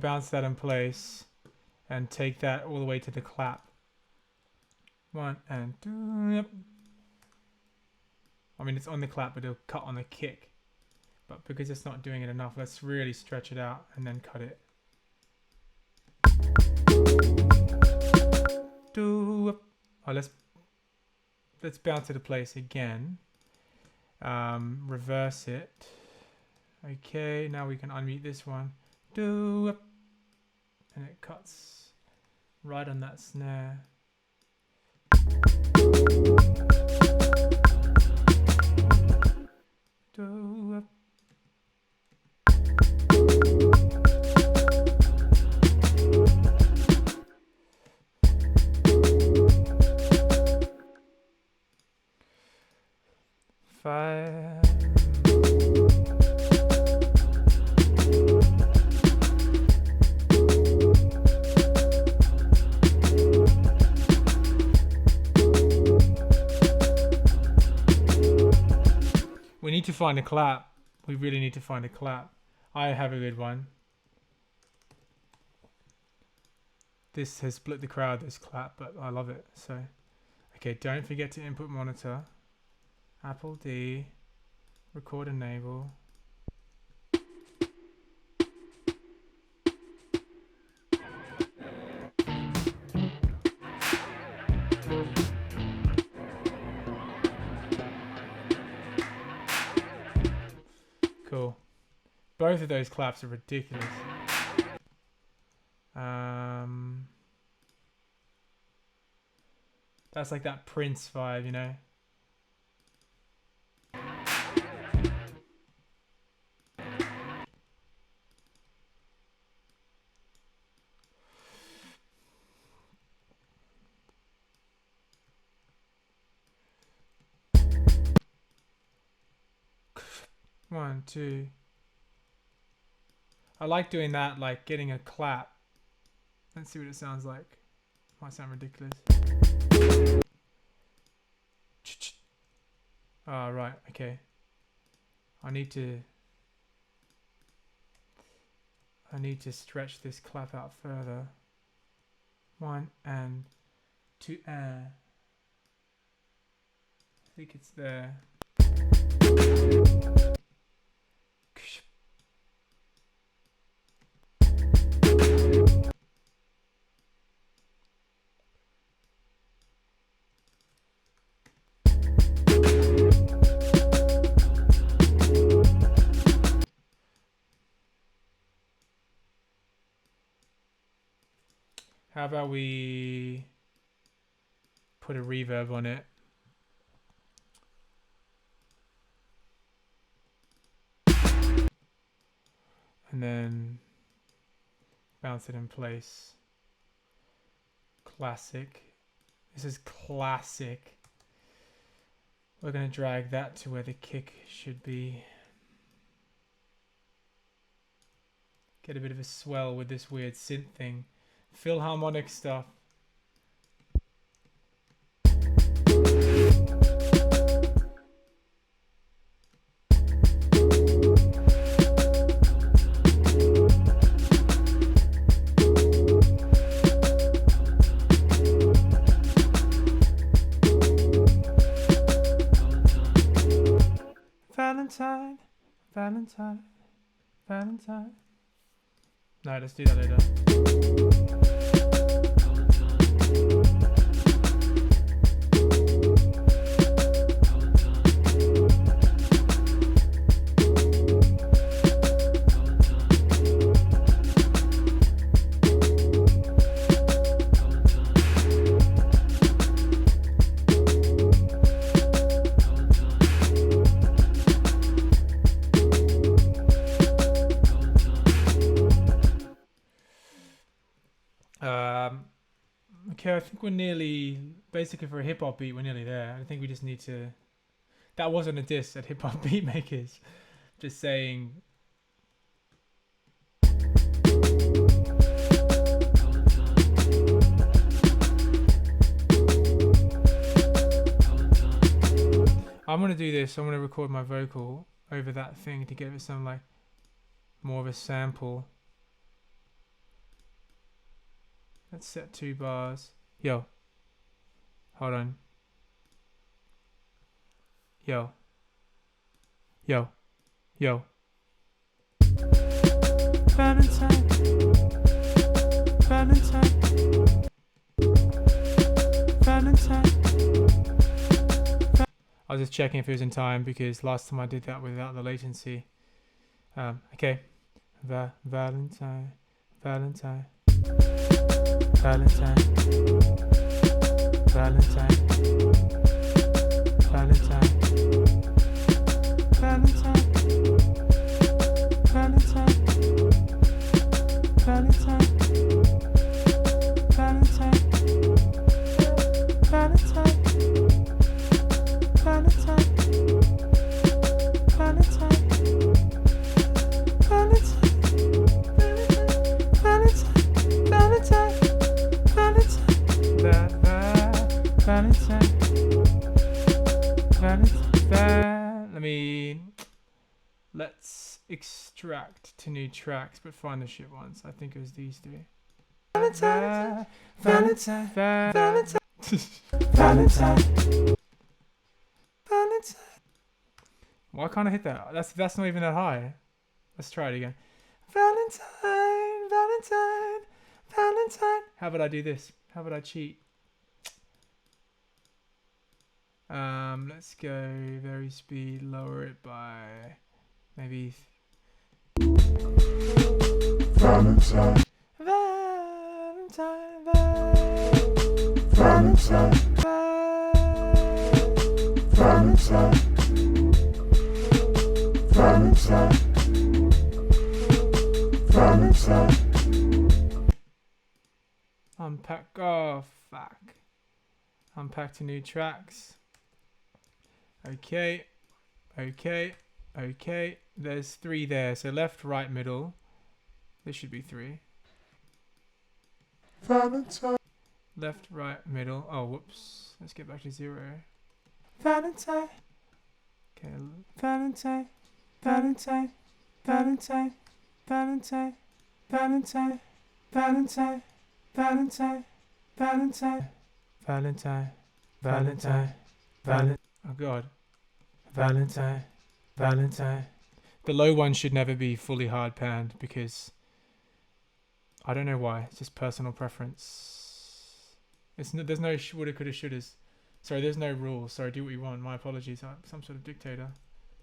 bounce that in place and take that all the way to the clap. 1 and 2. Yep. I mean, it's on the clap, but it'll cut on the kick. But because it's not doing it enough, let's really stretch it out and then cut it. 2. Oh, let's bounce it to place again. Reverse it. Okay, now we can unmute this one. And it cuts right on that snare. Five. We need to find a clap. We really need to find a clap. I have a good one. This has split the crowd, this clap, but I love it. So, okay, don't forget to input monitor. Apple D, record enable. Cool. Both of those claps are ridiculous. That's like that Prince vibe, you know? One, two. I like doing that, like getting a clap. Let's see what it sounds like. Might sound ridiculous. Oh, right, okay. I need to stretch this clap out further. 1 and 2 and. I think it's there. How about we put a reverb on it? And then bounce it in place. Classic. This is classic. We're going to drag that to where the kick should be. Get a bit of a swell with this weird synth thing. Phil Harmonic stuff. Valentine, Valentine, Valentine. No, let's do that later. Okay, I think we're nearly, basically for a hip hop beat, we're nearly there. I think we just need to, that wasn't a diss at hip hop beat makers. Just saying. I'm going to do this. I'm going to record my vocal over that thing to give it some like more of a sample. Let's set 2 bars. Yo. Hold on. Yo. Yo. Yo. Valentine. Valentine. Valentine. I was just checking if it was in time because last time I did that without the latency. Okay. Valentine. Valentine. Valentine. Valentine. Valentine. Valentine. Valentine. Valentine. Valentine. Valentine. Valentine. Valentine. Valentine. Valentine. Let's extract to new tracks, but find the shit ones. I think it was these 3. Valentine. Valentine. Valentine. Valentine. Valentine. Why can't I hit that? That's not even that high. Let's try it again. Valentine. Valentine. Valentine. How about I do this? How about I cheat? Let's go very speed, lower it by maybe Valentine. Valentine. Valentine. Valentine. Valentine. Valentine. Unpack. Oh, fuck. Unpack to new tracks. Okay. Okay. Okay. There's 3 there. So left, right, middle. This should be 3. Valentine. Left, right, middle. Oh, whoops. Let's get back to 0. Valentine. Okay. Valentine. Valentine. Valentine. Valentine. Valentine. Valentine. Valentine. Valentine. Valentine. Valentine. Valentine. Oh god. Valentine. Valentine. The low one should never be fully hard panned because I don't know why. It's just personal preference. There's no woulda, coulda, shouldas. Sorry, there's no rules. Sorry, do what you want. My apologies. I'm some sort of dictator.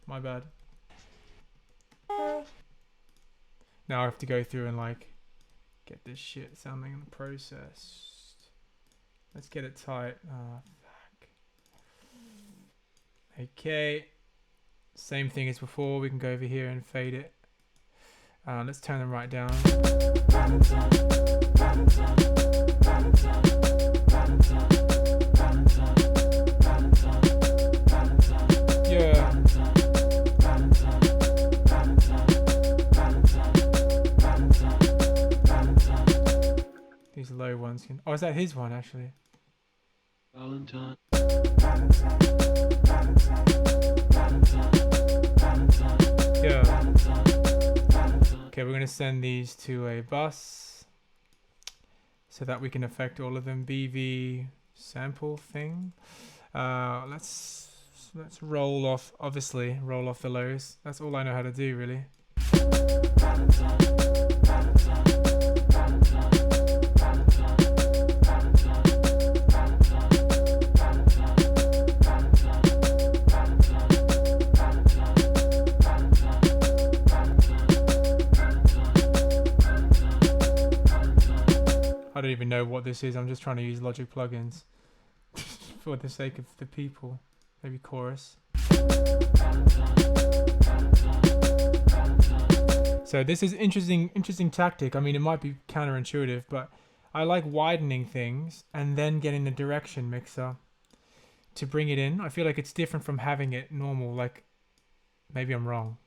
My bad. Now I have to go through and like get this shit sounding processed. Let's get it tight. Oh, fuck. Okay. Same thing as before. We can go over here and fade it. Let's turn them right down. Valentine, Valentine, Valentine, Valentine, Valentine, Valentine, Valentine. Yeah. Valentine, Valentine, Valentine, Valentine, Valentine, Valentine. These low ones can. Oh, is that his one actually? Valentine. Valentine, Valentine, Valentine, Valentine. Yeah. Valentine. Okay, we're going to send these to a bus so that we can affect all of them. BV sample thing. Let's roll off, obviously, roll off the lows. That's all I know how to do, really. Valentine, Valentine, Valentine, Valentine, Valentine, Valentine, Valentine, Valentine, I don't even know what this is. I'm just trying to use Logic plugins for the sake of the people. Maybe chorus. So this is interesting tactic. I mean, it might be counterintuitive, but I like widening things and then getting the direction mixer to bring it in. I feel like it's different from having it normal. Like, maybe I'm wrong.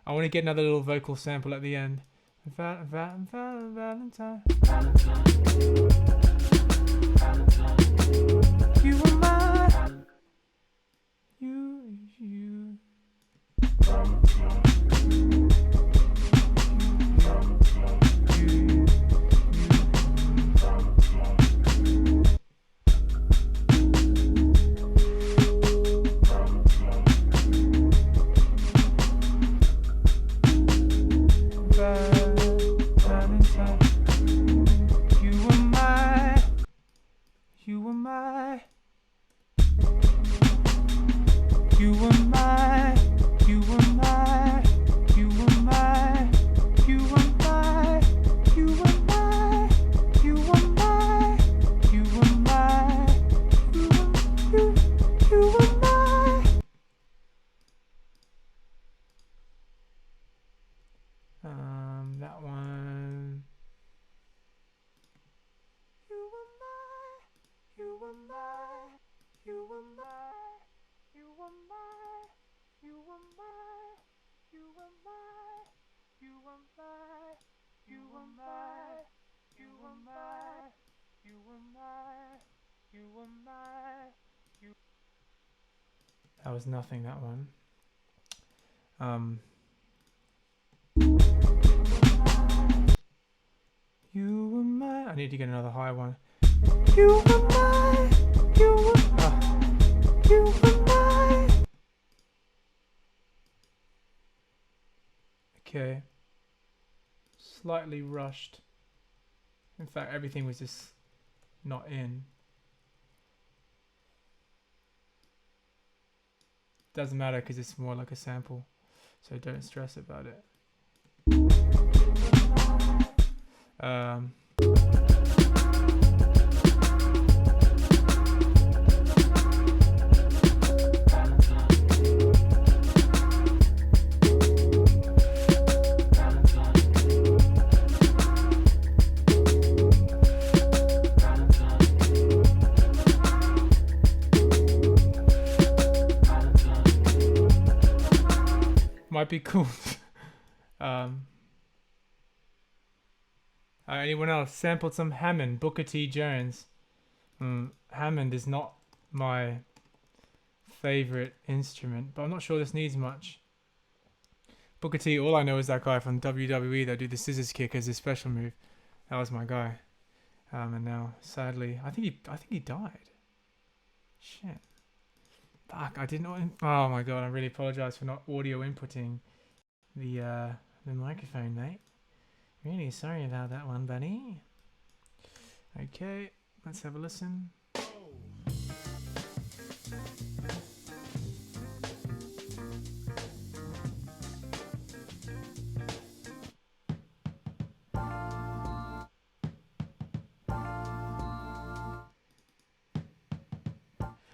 I want to get another little vocal sample at the end. Valentine. You were mine. You. That one. You were mine. You were mine. You were mine. You were mine. You were mine. You were mine. You were mine. You were mine. You were mine. You were mine. You were mine. You. That was nothing. That one. You were mine. I need to get another high one. You were mine. You were. You were mine. Okay. Slightly rushed. In fact, everything was just not in. Doesn't matter because it's more like a sample, so don't stress about it. Might be cool. Anyone else sampled some Hammond? Booker T. Jones. Hammond is not my favorite instrument, but I'm not sure this needs much. Booker T. All I know is that guy from WWE that do the scissors kick as his special move. That was my guy. And now, sadly, I think he died. Shit. Fuck, I didn't know. Oh my god, I really apologize for not audio inputting the microphone, mate. Really sorry about that one, buddy. Okay, let's have a listen.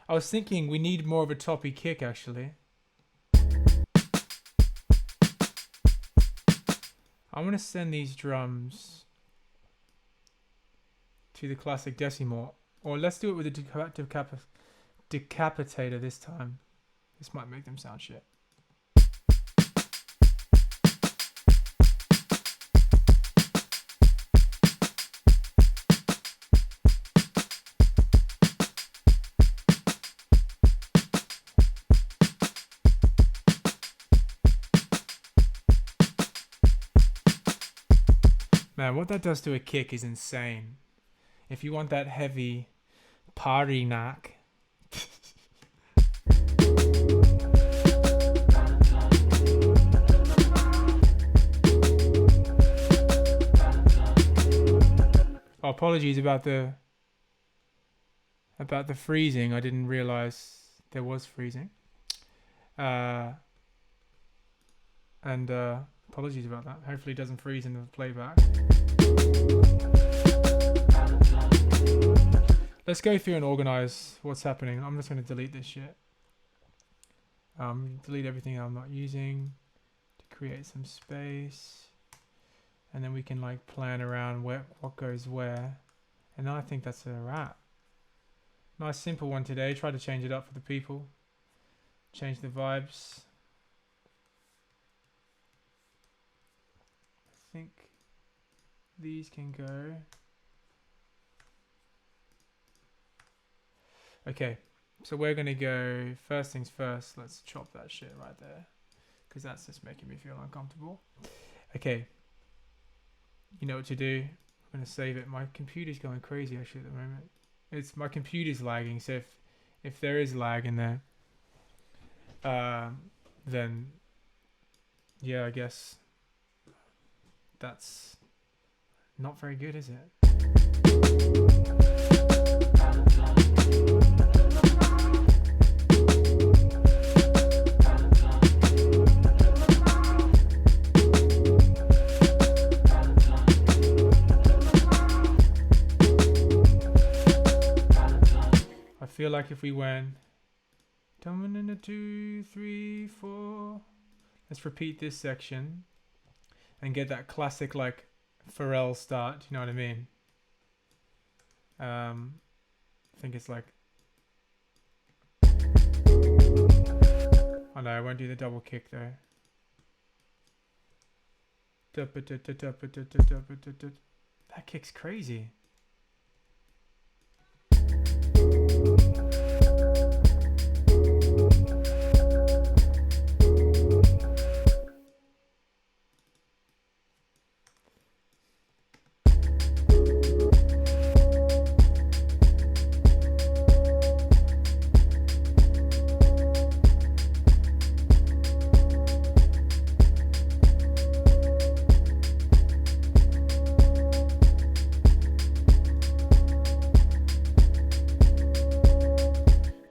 I was thinking we need more of a toppy kick, actually. I'm going to send these drums to the classic decimal. Or let's do it with a decapitator this time. This might make them sound shit. Man, what that does to a kick is insane. If you want that heavy party knock. Oh, apologies about the freezing. I didn't realize there was freezing. Apologies about that. Hopefully it doesn't freeze in the playback. Let's go through and organize what's happening. I'm just going to delete this shit. Delete everything I'm not using to create some space. And then we can like plan around what goes where. And I think that's a wrap. Nice simple one today. Try to change it up for the people. Change the vibes. I think these can go. Okay, So we're gonna go, first things first, let's chop that shit right there, because that's just making me feel uncomfortable. Okay, you know what to do. I'm gonna save it. My computer's going crazy actually at the moment. My computer's lagging, so if there is lag in there, then yeah, I guess that's not very good, is it? I feel like if we went dominant 2, 3, 4, let's repeat this section and get that classic like Pharrell start. You know what I mean? I think it's like, oh no, I won't do the double kick though. That kick's crazy.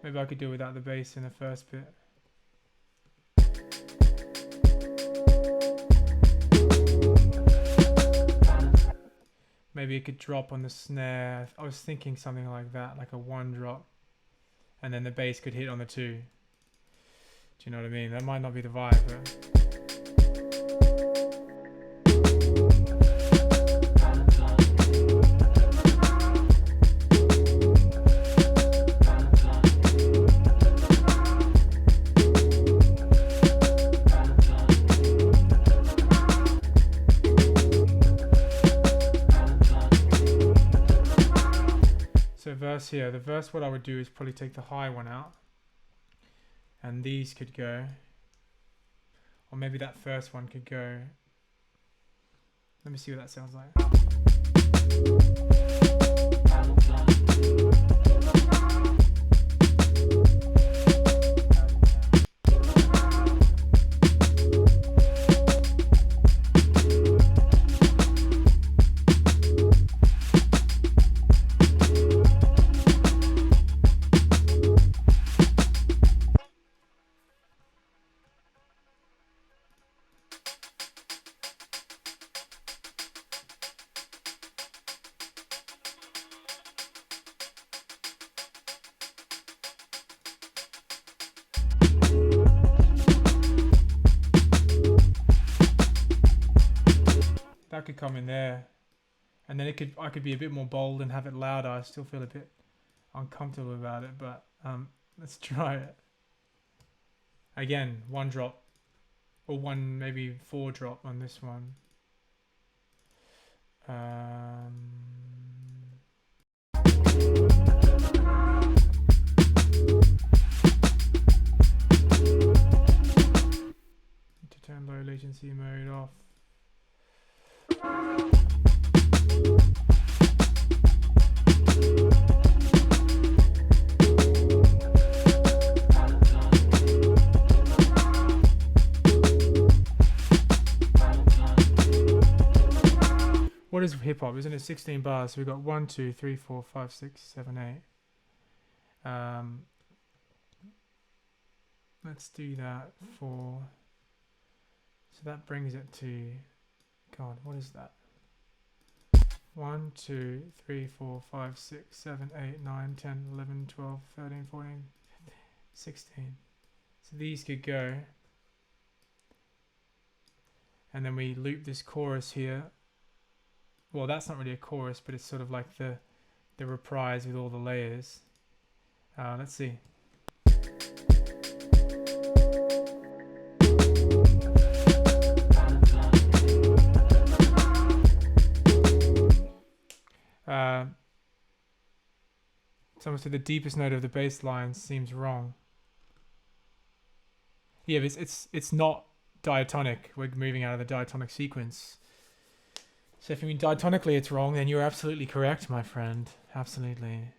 Maybe I could do without the bass in the first bit. Maybe it could drop on the snare. I was thinking something like that, like a 1 drop, and then the bass could hit on the 2. Do you know what I mean? That might not be the vibe, but verse here. The verse, what I would do is probably take the high one out, and these could go, or maybe that first one could go. Let me see what that sounds like. That could come in there, and then I could be a bit more bold and have it louder. I still feel a bit uncomfortable about it, but let's try it. Again, 1 drop, or 1 maybe 4 drop on this one. Need to turn low latency mode off. What is hip hop? Isn't it 16 bars? So we've got 1, 2, 3, 4, 5, 6, 7, 8. Let's do that for. So that brings it to. God, what is that? 1, 2, 3, 4, 5, 6, 7, 8, 9, 10, 11, 12, 13, 14, 15, 16. So these could go. And then we loop this chorus here. Well, that's not really a chorus, but it's sort of like the reprise with all the layers. Let's see. Someone said the deepest note of the bass line seems wrong. Yeah, but it's not diatonic. We're moving out of the diatonic sequence. So if you mean diatonically it's wrong, then you're absolutely correct, my friend. Absolutely.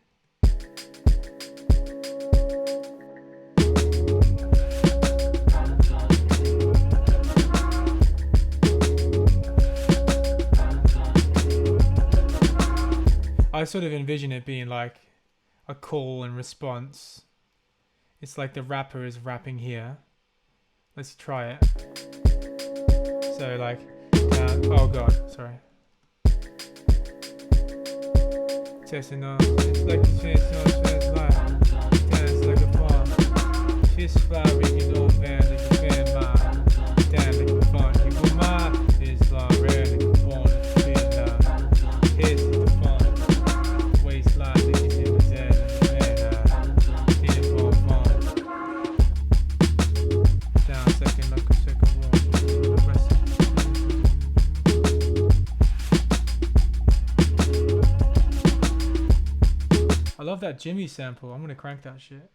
I sort of envision it being like a call and response. It's like the rapper is rapping here. Let's try it. So like, oh god, sorry. Testing on, it's like the chance on chance life. Dance like a farm. She's fly, you don't van, like a fan mine. Damn, like a fun, you go mine. It's like rare, like a born, feel loud. Here's the fun. Waistline, like it's in the dead, like a man. Down second, like a second wall. Rest. I love that Jimmy sample. I'm gonna crank that shit.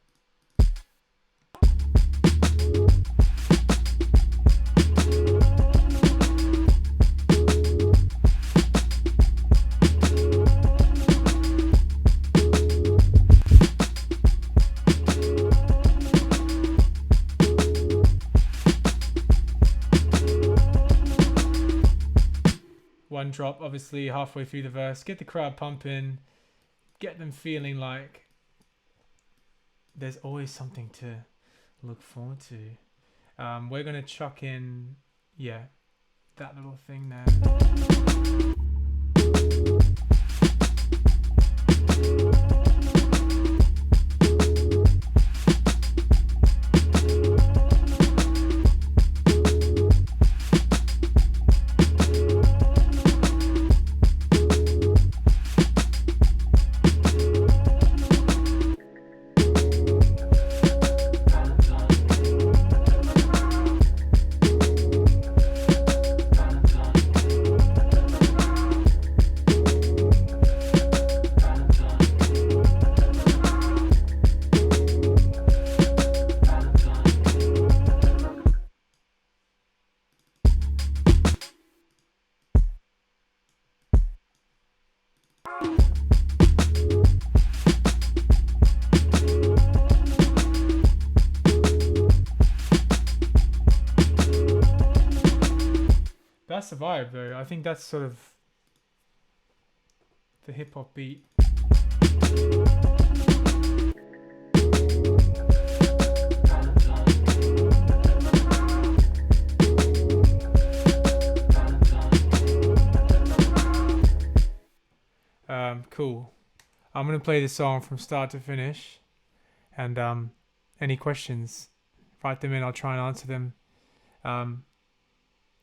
One drop, obviously, halfway through the verse. Get the crowd pumping. Get them feeling like there's always something to look forward to. We're going to chuck in, yeah, that little thing there. That's the vibe though. I think that's sort of the hip hop beat. Cool. I'm gonna play this song from start to finish, and any questions, write them in. I'll try and answer them.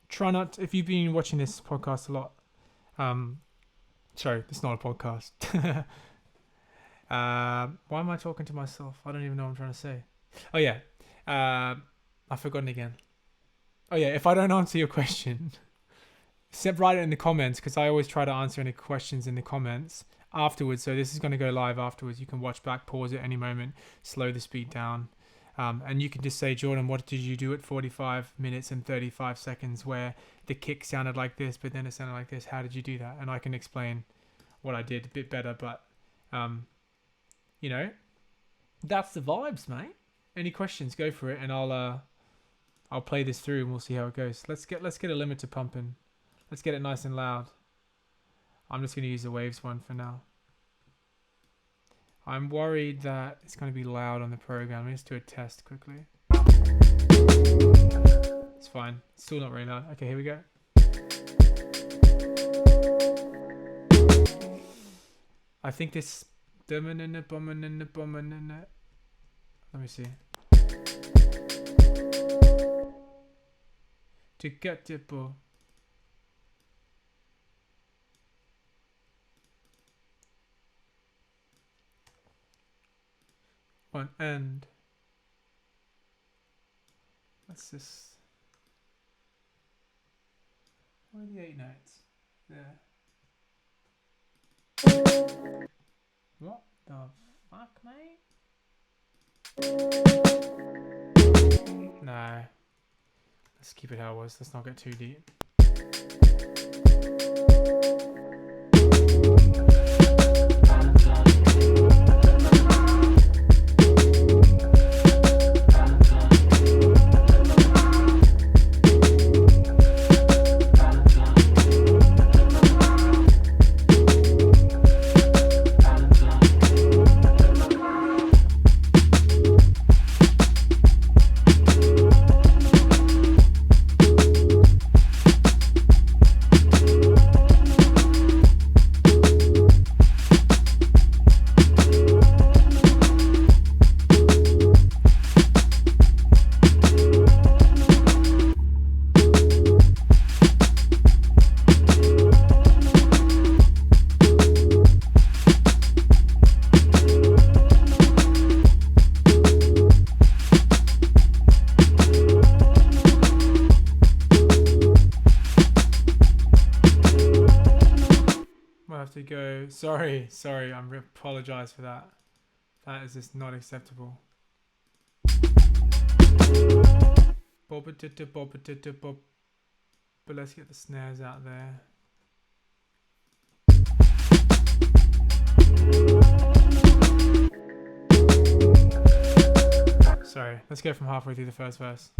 Try not, if you've been watching this podcast a lot, sorry, it's not a podcast. Why am I talking to myself? I don't even know what I'm trying to say. Oh yeah, I've forgotten again. Oh yeah, if I don't answer your question, write it in the comments, because I always try to answer any questions in the comments afterwards. So this is going to go live afterwards. You can watch back, pause at any moment, slow the speed down. And you can just say, Jordan, what did you do at 45 minutes and 35 seconds where the kick sounded like this, but then it sounded like this? How did you do that? And I can explain what I did a bit better. But, you know, that's the vibes, mate. Any questions, go for it. And I'll play this through and we'll see how it goes. Let's get a limiter pumping. Let's get it nice and loud. I'm just going to use the waves one for now. I'm worried that it's going to be loud on the program. Let's do a test quickly. It's fine. It's still not very loud. Okay, here we go. I think this... Let me see. To get the ball. One end. What's this? What are the 8 notes? There. What the fuck? mate. No. Let's keep it how it was. Let's not get too deep. To go. Sorry, I apologize for that. That is just not acceptable. But let's get the snares out there. Sorry, let's go from halfway through the first verse.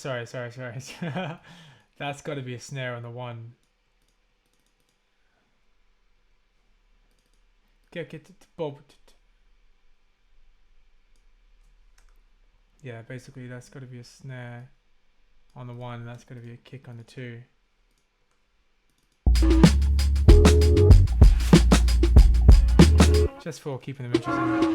Sorry. That's got to be a snare on the one. Yeah, basically that's got to be a snare on the one, and that's got to be a kick on the two. Just for keeping them interesting.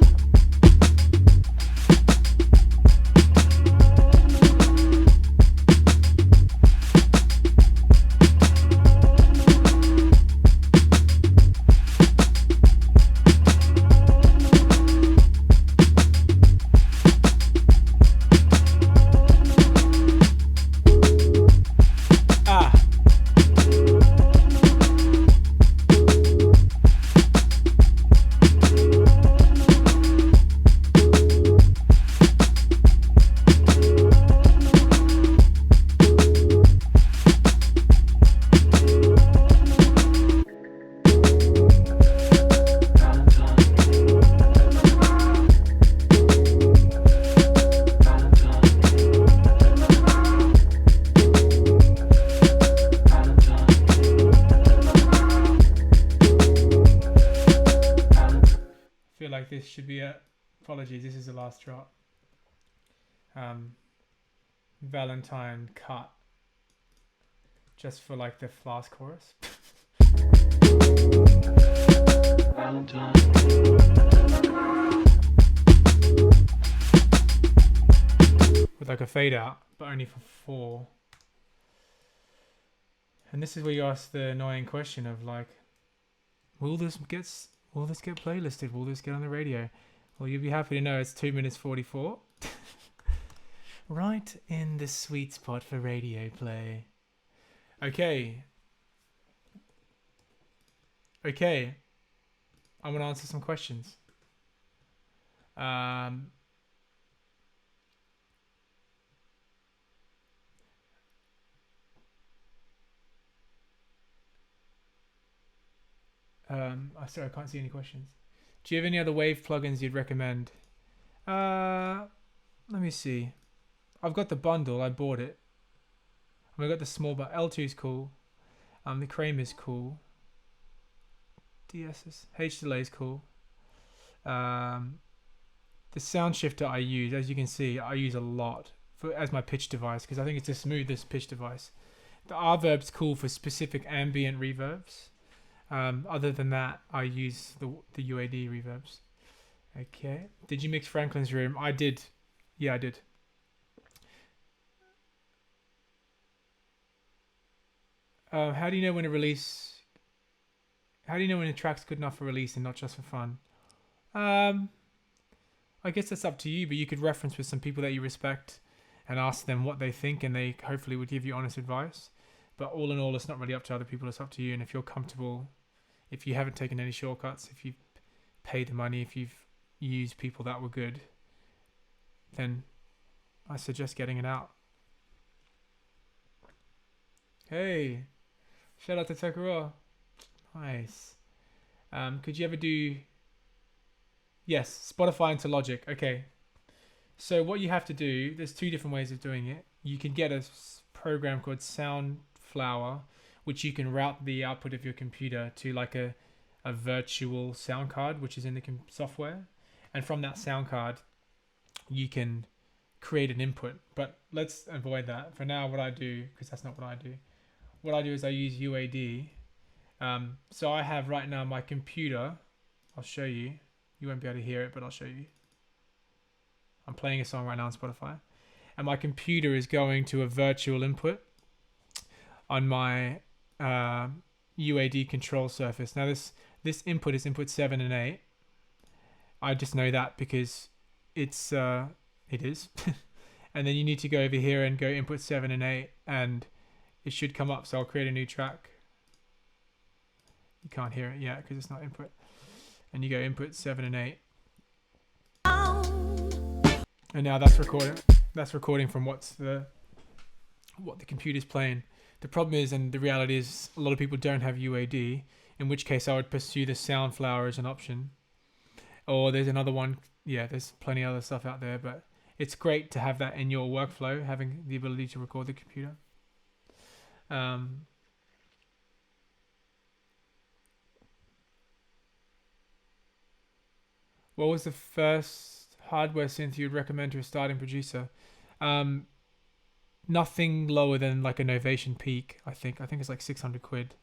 This should be a apologies, this is the last drop. Valentine cut just for like the fast chorus. Valentine. With like a fade out, but only for 4. And this is where you ask the annoying question of like, will this get playlisted? Will this get on the radio? Well, you'll be happy to know it's 2 minutes 44. Right in the sweet spot for radio play. Okay. I'm going to answer some questions. Sorry, I can't see any questions. Do you have any other wave plugins you'd recommend? Let me see. I've got the bundle. I bought it. I got the small, but L2 is cool. The Crane is cool. DSS H delay is cool. The sound shifter I use, as you can see, I use a lot as my pitch device because I think it's the smoothest pitch device. The reverb's cool for specific ambient reverbs. Other than that, I use the UAD reverbs. Okay. Did you mix Franklin's Room? I did. Yeah, I did. How do you know when a release? How do you know when a track's good enough for release and not just for fun? I guess that's up to you, but you could reference with some people that you respect and ask them what they think, and they hopefully would give you honest advice. But all in all, it's not really up to other people, it's up to you. And if you're comfortable, if you haven't taken any shortcuts, if you've paid the money, if you've used people that were good, then I suggest getting it out. Hey, shout out to Tokuro. Nice. Could you ever do... Yes, Spotify into Logic. Okay. So what you have to do, there's two different ways of doing it. You can get a program called Soundflower, which you can route the output of your computer to like a virtual sound card, which is in the software. And from that sound card, you can create an input. But let's avoid that. For now, what I do, because that's not what I do. What I do is I use UAD. So I have right now my computer. I'll show you. You won't be able to hear it, but I'll show you. I'm playing a song right now on Spotify. And my computer is going to a virtual input on my UAD control surface. Now this input is input 7 and 8. I just know that because it is. And then you need to go over here and go input 7 and 8 and it should come up. So I'll create a new track. You can't hear it yet because it's not input. And you go input 7 and 8. And now that's recording. That's recording from what the computer's playing. The problem is, and the reality is, a lot of people don't have UAD, in which case I would pursue the Soundflower as an option. Or there's another one. Yeah, there's plenty of other stuff out there, but it's great to have that in your workflow, having the ability to record the computer. What was the first hardware synth you'd recommend to a starting producer? Nothing lower than like a Novation Peak, I think. I think it's like 600 quid.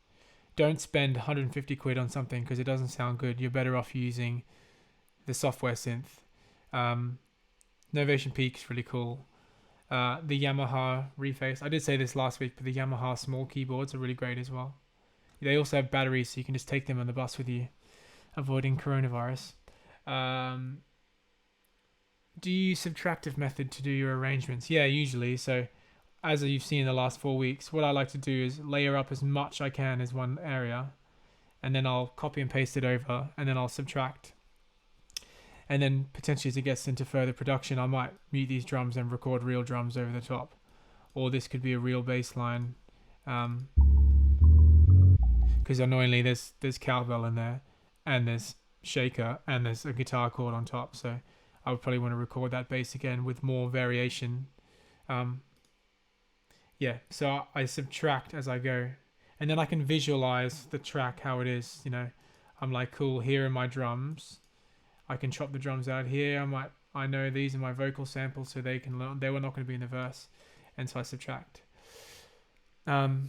Don't spend 150 quid on something because it doesn't sound good. You're better off using the software synth. Novation Peak is really cool. The Yamaha Reface. I did say this last week, but the Yamaha small keyboards are really great as well. They also have batteries, so you can just take them on the bus with you, avoiding coronavirus. Do you use subtractive method to do your arrangements? Yeah, usually. So as you've seen in the last 4 weeks, what I like to do is layer up as much I can as one area, and then I'll copy and paste it over, and then I'll subtract. And then potentially as it gets into further production, I might mute these drums and record real drums over the top. Or this could be a real bass line. Because annoyingly there's cowbell in there, and there's shaker, and there's a guitar chord on top. So I would probably want to record that bass again with more variation. Yeah, so I subtract as I go. And then I can visualize the track, how it is. You know, I'm like, cool, here are my drums. I can chop the drums out here. I know these are my vocal samples, so they can learn. They were not going to be in the verse, and so I subtract. What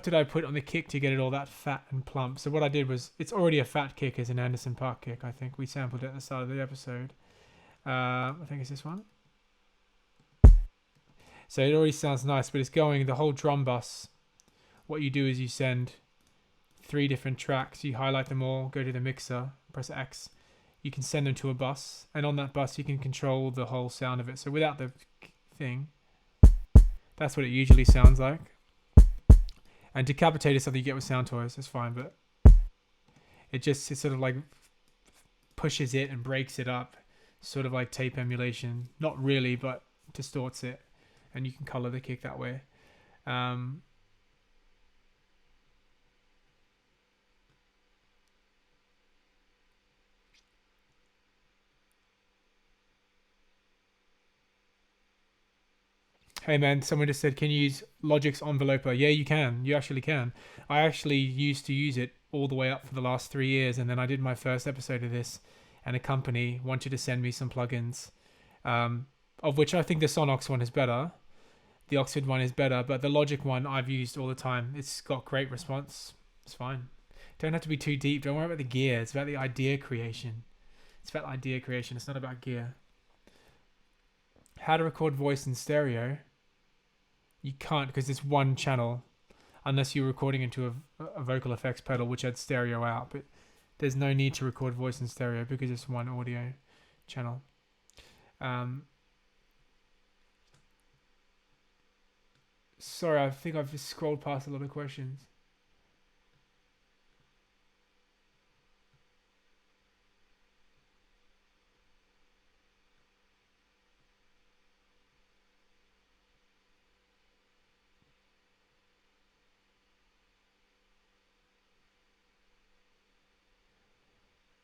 did I put on the kick to get it all that fat and plump? So what I did was, it's already a fat kick as an Anderson .Paak kick. I think we sampled it at the start of the episode. I think it's this one. So it already sounds nice, but it's going the whole drum bus. What you do is you send 3 different tracks. You highlight them all, go to the mixer, press X. You can send them to a bus, and on that bus you can control the whole sound of it. So without the thing, that's what it usually sounds like. And Decapitate is something you get with Sound Toys. It's fine, but it sort of like pushes it and breaks it up, sort of like tape emulation. Not really, but distorts it, and you can color the kick that way. Hey man, someone just said, can you use Logic's enveloper? Yeah, you can. You actually can. I actually used to use it all the way up for the last 3 years, and then I did my first episode of this, and a company wanted to send me some plugins, of which I think the Sonox one is better. The Oxford one is better, but the Logic one I've used all the time. It's got great response. It's fine. Don't have to be too deep. Don't worry about the gear. It's about the idea creation. It's about idea creation. It's not about gear. How to record voice in stereo? You can't, because it's one channel, unless you're recording into a vocal effects pedal which adds stereo out. But there's no need to record voice in stereo because it's one audio channel. Sorry, I think I've just scrolled past a lot of questions.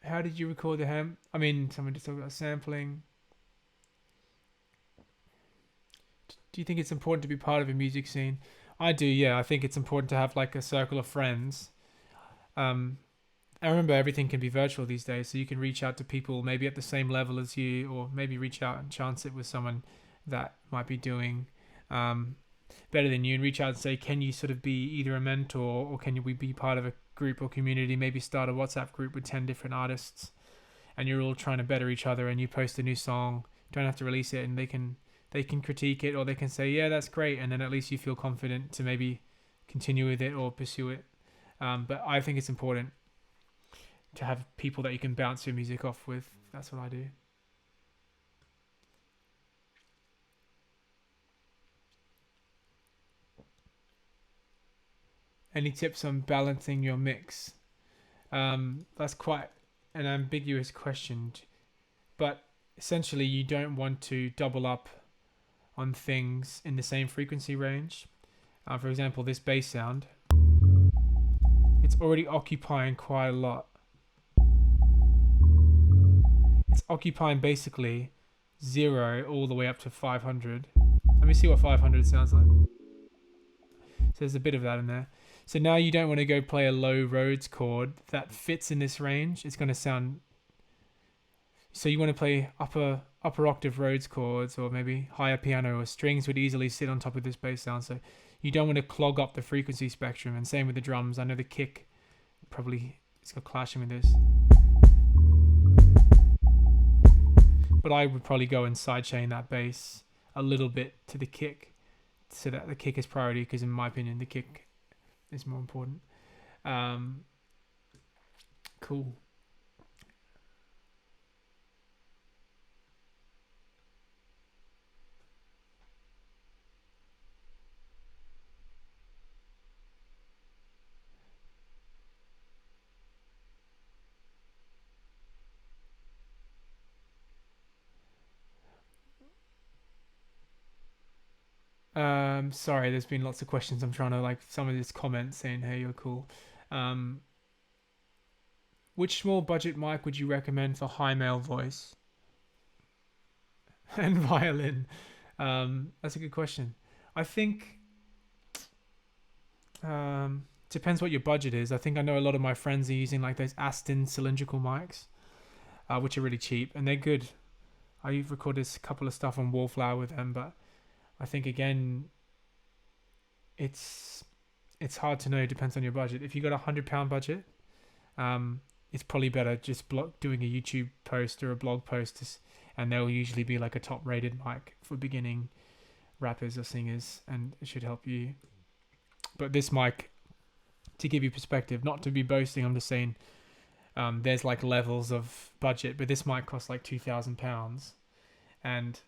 How did you record the ham? I mean, someone just talked about sampling. Do you think it's important to be part of a music scene? I do, yeah. I think it's important to have like a circle of friends. I remember everything can be virtual these days, so you can reach out to people maybe at the same level as you, or maybe reach out and chance it with someone that might be doing better than you, and reach out and say, can you sort of be either a mentor, or can we be part of a group or community? Maybe start a WhatsApp group with 10 different artists, and you're all trying to better each other, and you post a new song, don't have to release it, and they can critique it, or they can say, yeah, that's great, and then at least you feel confident to maybe continue with it or pursue it. But I think it's important to have people that you can bounce your music off with. That's what I do. Any tips on balancing your mix? That's quite an ambiguous question, but essentially you don't want to double up on things in the same frequency range. For example, this bass sound, it's already occupying quite a lot. It's occupying basically 0 all the way up to 500. Let me see what 500 sounds like. So there's a bit of that in there. So now you don't want to go play a low Rhodes chord that fits in this range. It's going to sound... So you want to play upper octave Rhodes chords, or maybe higher piano, or strings would easily sit on top of this bass sound. So you don't want to clog up the frequency spectrum. And same with the drums. I know the kick probably is clashing with this. But I would probably go and sidechain that bass a little bit to the kick, so that the kick is priority, because in my opinion the kick is more important. Cool. Sorry, there's been lots of questions. I'm trying to like some of this comments saying, hey, you're cool. Which small budget mic would you recommend for high male voice and violin? That's a good question. I think depends what your budget is. I think I know a lot of my friends are using like those Aston cylindrical mics, which are really cheap and they're good. I've recorded a couple of stuff on Wallflower with them, but I think again, it's hard to know. It depends on your budget. If you got £100 budget, it's probably better just doing a YouTube post or a blog post, and they'll usually be like a top rated mic for beginning rappers or singers, and it should help you. But this mic, to give you perspective, not to be boasting, I'm just saying there's like levels of budget, but this mic costs like £2,000, and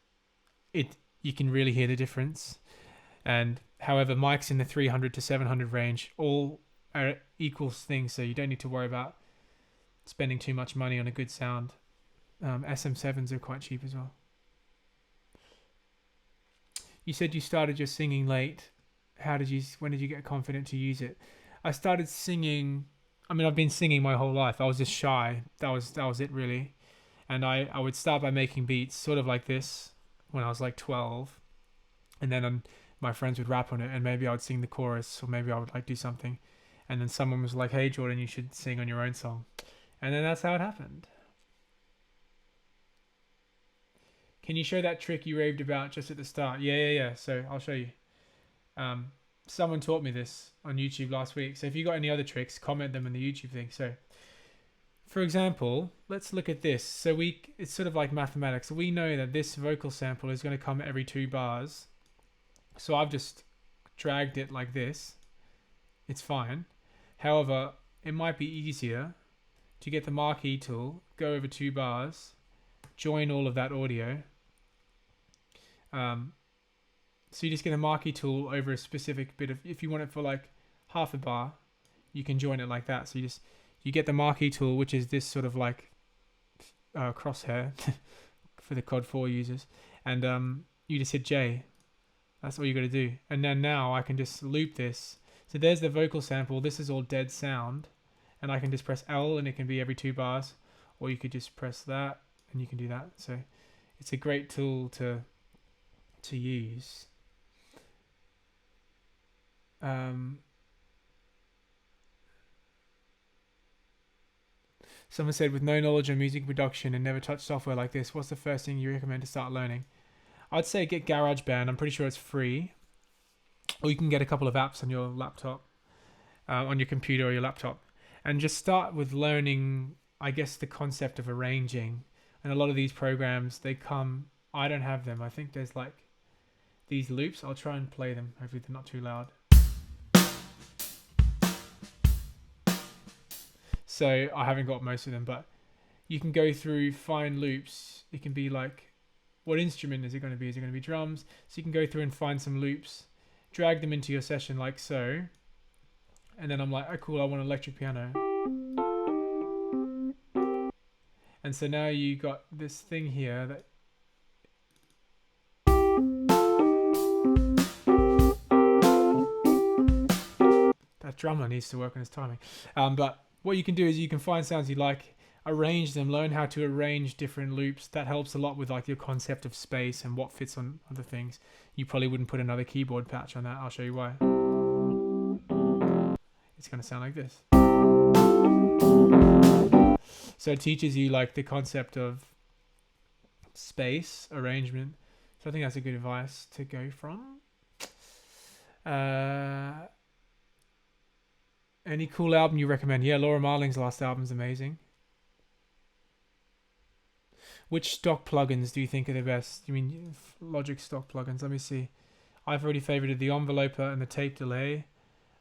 you can really hear the difference. And however, mics in the 300 to 700 range all are equal things, so you don't need to worry about spending too much money on a good sound. SM7s are quite cheap as well. You said you started your singing late. When did you get confident to use it? I started singing, I mean, I've been singing my whole life. I was just shy. That was it really. And I would start by making beats sort of like this when I was like 12. and then my friends would rap on it, and maybe I would sing the chorus, or maybe I would like do something, and then someone was like, "Hey Jordan, you should sing on your own song," and then that's how it happened. Can you show that trick you raved about just at the start? Yeah. So I'll show you. Um, Someone taught me this on YouTube last week. So if you got any other tricks, comment them in the YouTube thing. So, for example, let's look at this. So it's sort of like mathematics. We know that this vocal sample is going to come every 2 bars. So I've just dragged it like this. It's fine. However, it might be easier to get the marquee tool, go over 2 bars, join all of that audio. So you just get a marquee tool over a specific bit of, if you want it for like half a bar, you can join it like that. So you get the marquee tool, which is this sort of like crosshair for the COD 4 users, and you just hit J. That's all you got to do. And then now I can just loop this. So there's the vocal sample. This is all dead sound, and I can just press L, and it can be every 2 bars, or you could just press that, and you can do that. So it's a great tool to use. Someone said, with no knowledge on music production and never touched software like this, what's the first thing you recommend to start learning? I'd say get GarageBand. I'm pretty sure it's free, or you can get a couple of apps on your laptop, on your computer or your laptop, and just start with learning, I guess, the concept of arranging. And a lot of these programs, I don't have them. I think there's like these loops. I'll try and play them. Hopefully they're not too loud. So I haven't got most of them, but you can go through, find loops. It can be like, what instrument is it going to be? Is it going to be drums? So you can go through and find some loops, drag them into your session like so. And then I'm like, oh cool, I want electric piano. And so now you got this thing here that drummer needs to work on his timing. But what you can do is you can find sounds you like, arrange them, learn how to arrange different loops. That helps a lot with like your concept of space and what fits on other things. You probably wouldn't put another keyboard patch on that. I'll show you why. It's going to sound like this. So it teaches you like the concept of space, arrangement. So I think that's a good advice to go from. Any cool album you recommend? Yeah, Laura Marling's last album's amazing. Which stock plugins do you think are the best? You mean Logic stock plugins? Let me see. I've already favorited the enveloper and the tape delay.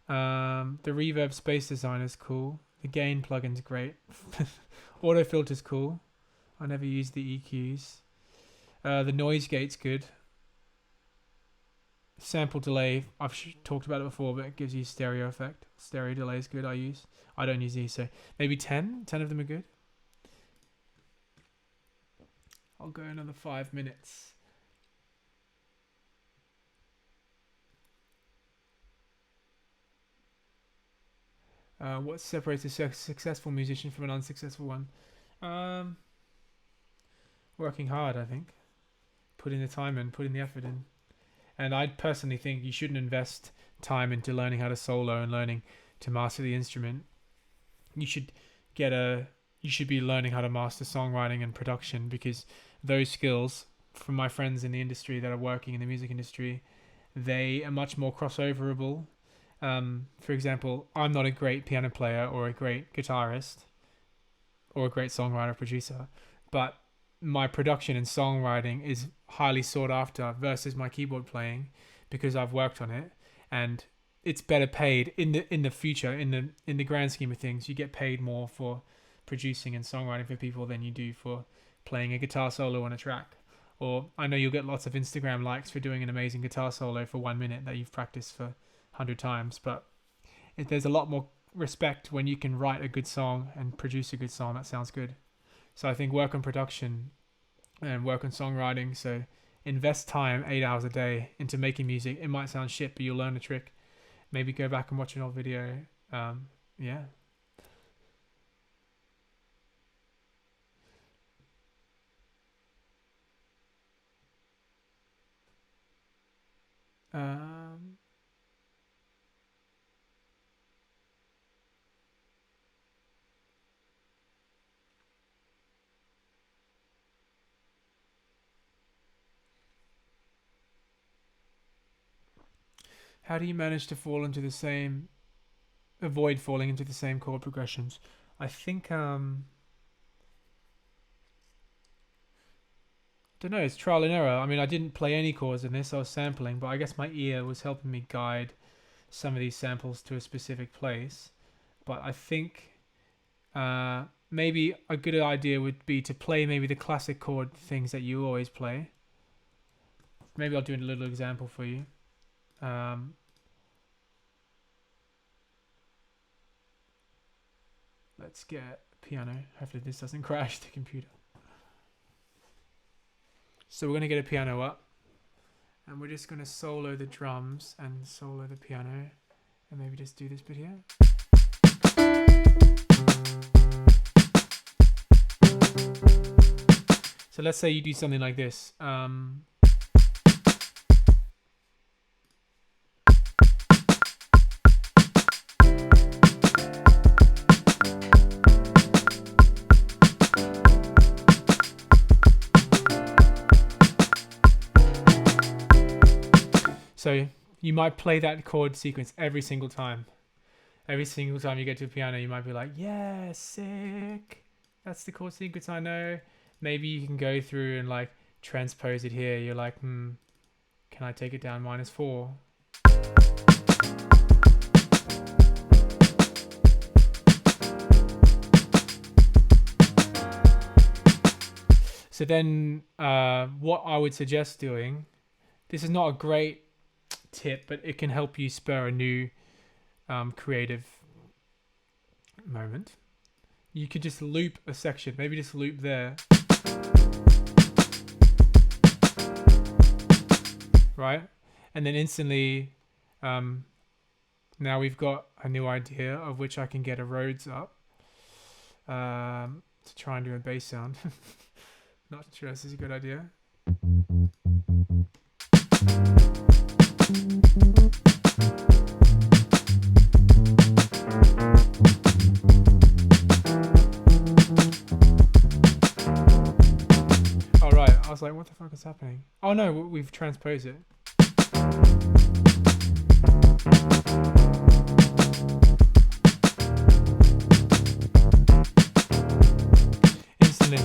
The reverb space design is cool. The gain plugin's great. Auto filter's cool. I never use the EQs. The noise gate's good. Sample delay, I've talked about it before, but it gives you stereo effect. Stereo delay is good. I don't use these, so maybe 10 of them are good. I'll go another 5 minutes. What separates a successful musician from an unsuccessful one? Working hard, I think. Putting the time in, putting the effort in. And I personally think you shouldn't invest time into learning how to solo and learning to master the instrument. You should be learning how to master songwriting and production, because those skills, from my friends in the industry that are working in the music industry, they are much more crossoverable. For example, I'm not a great piano player or a great guitarist or a great songwriter producer, but my production and songwriting is highly sought after versus my keyboard playing, because I've worked on it, and it's better paid in the future. In the grand scheme of things, you get paid more for producing and songwriting for people than you do for playing a guitar solo on a track. Or I know you'll get lots of Instagram likes for doing an amazing guitar solo for 1 minute that you've practiced for 100 times, but there's a lot more respect when you can write a good song and produce a good song that sounds good. So I think work on production and work on songwriting. So invest time, 8 hours a day, into making music. It might sound shit, but you'll learn a trick. Maybe go back and watch an old video. Yeah. Um, how do you manage to avoid falling into the same chord progressions? I think don't know, it's trial and error. I mean, I didn't play any chords in this, I was sampling, but I guess my ear was helping me guide some of these samples to a specific place. But I think maybe a good idea would be to play maybe the classic chord things that you always play. Maybe I'll do a little example for you. Let's get piano. Hopefully this doesn't crash the computer. So we're going to get a piano up, and we're just going to solo the drums and solo the piano, and maybe just do this bit here. So let's say you do something like this. So you might play that chord sequence every single time. Every single time you get to a piano, you might be like, yeah, sick. That's the chord sequence I know. Maybe you can go through and like transpose it here. You're like, can I take it down -4? So then what I would suggest doing, this is not a great tip, but it can help you spur a new creative moment. You could just loop a section, maybe just loop there, right? And then instantly now we've got a new idea of which I can get a Rhodes up to try and do a bass sound. Not sure this is a good idea. All right, I was like, what the fuck is happening? Oh no, we've transposed it. Instantly.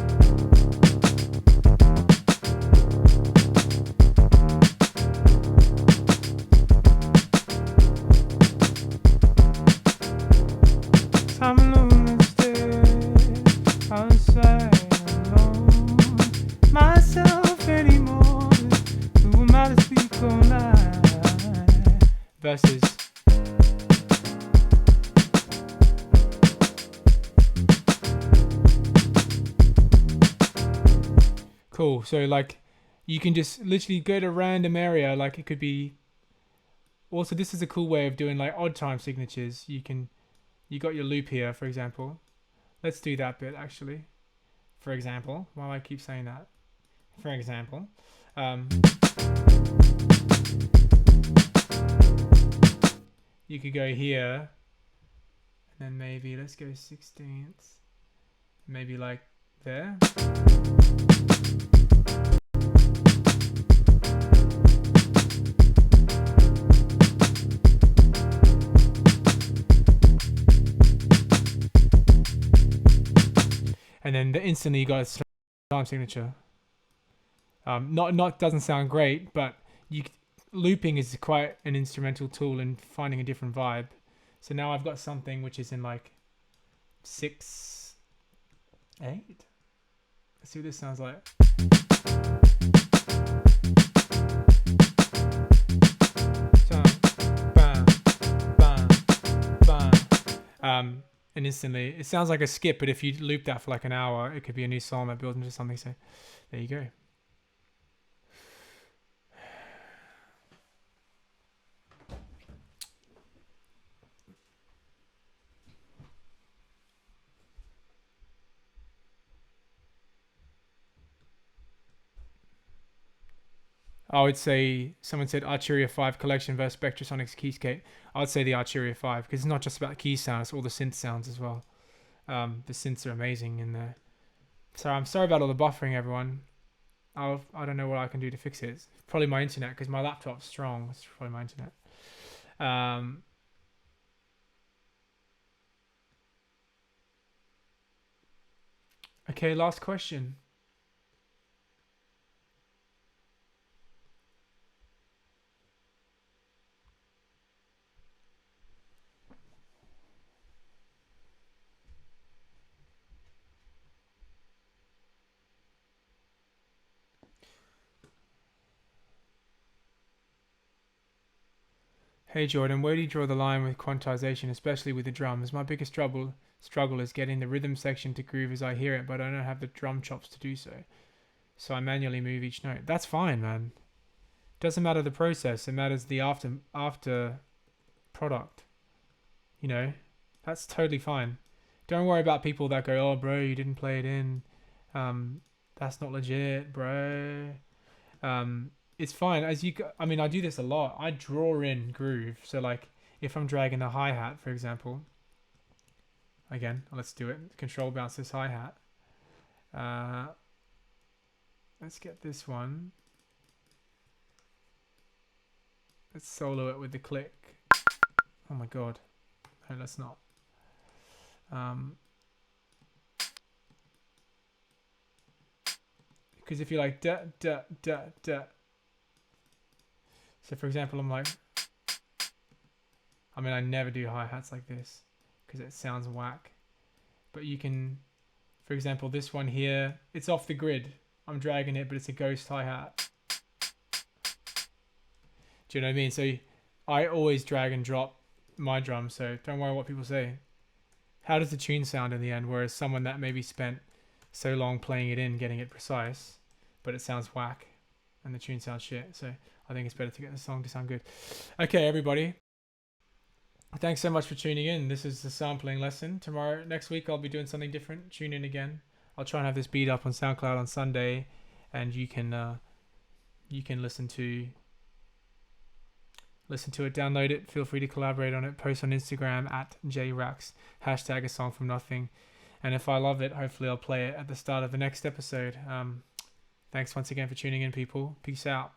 I'm alone instead, outside alone. Myself anymore. Who am I to speak online? Versus. Cool. So like, you can just literally go to a random area. Like it could be. Also, this is a cool way of doing like odd time signatures. You got your loop here, for example. Let's do that bit actually. For example, why do I keep saying that? For example, you could go here, and then maybe let's go 16ths, maybe like there. And then instantly you got a time signature. Not doesn't sound great, but looping is quite an instrumental tool in finding a different vibe. So now I've got something which is in like 6/8. Let's see what this sounds like. So, bam, bam, bam. And instantly, it sounds like a skip, but if you loop that for like an hour, it could be a new song that builds into something. So there you go. I would say someone said Arturia 5 collection versus Spectrasonics Keyscape. I would say the Arturia 5 because it's not just about key sound, it's all the synth sounds as well. The synths are amazing in there. So I'm sorry about all the buffering, everyone. I don't know what I can do to fix it. It's probably my internet because my laptop's strong. It's probably my internet. Okay, last question. Hey Jordan, where do you draw the line with quantization, especially with the drums? My biggest struggle is getting the rhythm section to groove as I hear it, but I don't have the drum chops to do so. So I manually move each note. That's fine, man. Doesn't matter the process, it matters the after product. You know? That's totally fine. Don't worry about people that go, "Oh bro, you didn't play it in. That's not legit, bro." It's fine. I mean, I do this a lot. I draw in groove. So like, if I'm dragging the hi-hat, for example, again, let's do it. Control bounce this hi-hat. Let's get this one. Let's solo it with the click. Oh my god. No, let's not. Because if you're like da da da da. So for example, I'm like, I mean, I never do hi-hats like this because it sounds whack. But you can, for example, this one here, it's off the grid. I'm dragging it, but it's a ghost hi-hat. Do you know what I mean? So I always drag and drop my drum, so don't worry what people say. How does the tune sound in the end? Whereas someone that maybe spent so long playing it in, getting it precise, but it sounds whack and the tune sounds shit. So I think it's better to get the song to sound good. Okay, everybody. Thanks so much for tuning in. This is the sampling lesson. Next week, I'll be doing something different. Tune in again. I'll try and have this beat up on SoundCloud on Sunday, and you can listen to it, download it. Feel free to collaborate on it. Post on Instagram at JRax. Hashtag a song from nothing. And if I love it, hopefully I'll play it at the start of the next episode. Thanks once again for tuning in, people. Peace out.